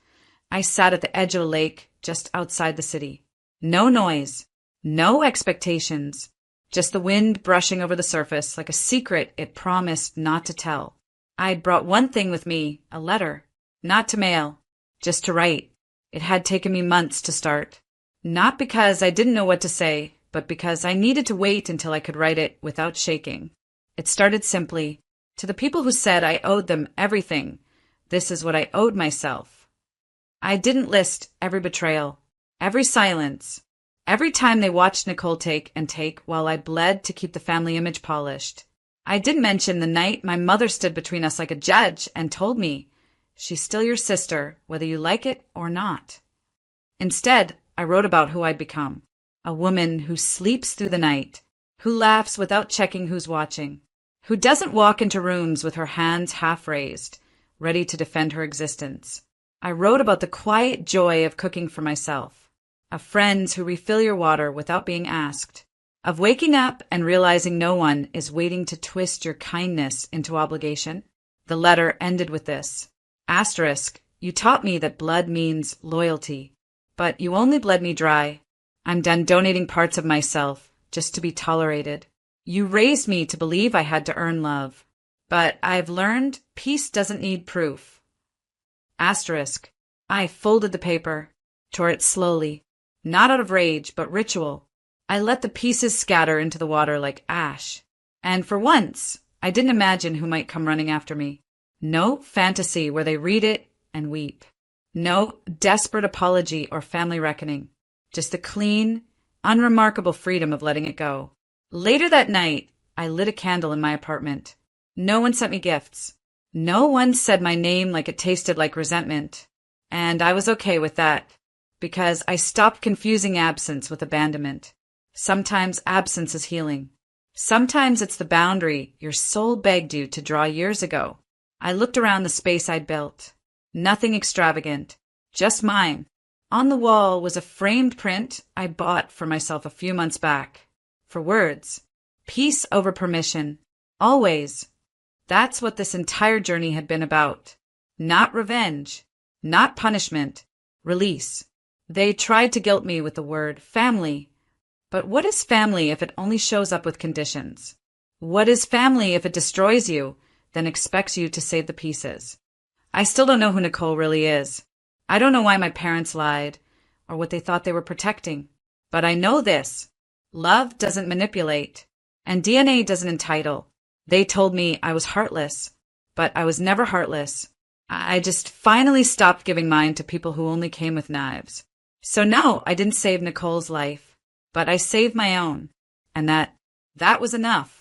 I sat at the edge of a lake just outside the city. No noise, no expectations, just the wind brushing over the surface like a secret it promised not to tell. I'd brought one thing with me, a letter, not to mail, just to write. It had taken me months to start. Not because I didn't know what to say, but because I needed to wait until I could write it without shaking. It started simply, to the people who said I owed them everything. This is what I owed myself. I didn't list every betrayal, every silence, every time they watched Nicole take while I bled to keep the family image polished. I didn't mention the night my mother stood between us like a judge and told me, she's still your sister, whether you like it or not. Instead, I wrote about who I'd become. A woman who sleeps through the night, who laughs without checking who's watching, who doesn't walk into rooms with her hands half raised, ready to defend her existence. I wrote about the quiet joy of cooking for myself, of friends who refill your water without being asked, of waking up and realizing no one is waiting to twist your kindness into obligation. The letter ended with this. Asterisk, you taught me that blood means loyalty, but you only bled me dry. I'm done donating parts of myself just to be tolerated. You raised me to believe I had to earn love, but I've learned peace doesn't need proof. Asterisk, I folded the paper, tore it slowly, not out of rage, but ritual. I let the pieces scatter into the water like ash. And for once, I didn't imagine who might come running after me. No fantasy where they read it and weep. No desperate apology or family reckoning. Just the clean, unremarkable freedom of letting it go. Later that night, I lit a candle in my apartment. No one sent me gifts. No one said my name like it tasted like resentment. And I was okay with that, because I stopped confusing absence with abandonment. Sometimes absence is healing. Sometimes it's the boundary your soul begged you to draw years ago. I looked around the space I'd built. Nothing extravagant, just mine. On the wall was a framed print I bought for myself a few months back. For words. Peace over permission. Always. That's what this entire journey had been about. Not revenge. Not punishment. Release. They tried to guilt me with the word family. But what is family if it only shows up with conditions? What is family if it destroys you, then expects you to save the pieces? I still don't know who Nicole really is. I don't know why my parents lied, or what they thought they were protecting. But I know this. Love doesn't manipulate, and DNA doesn't entitle. They told me I was heartless, but I was never heartless. I just finally stopped giving mine to people who only came with knives. So no, I didn't save Nicole's life, but I saved my own, and that was enough.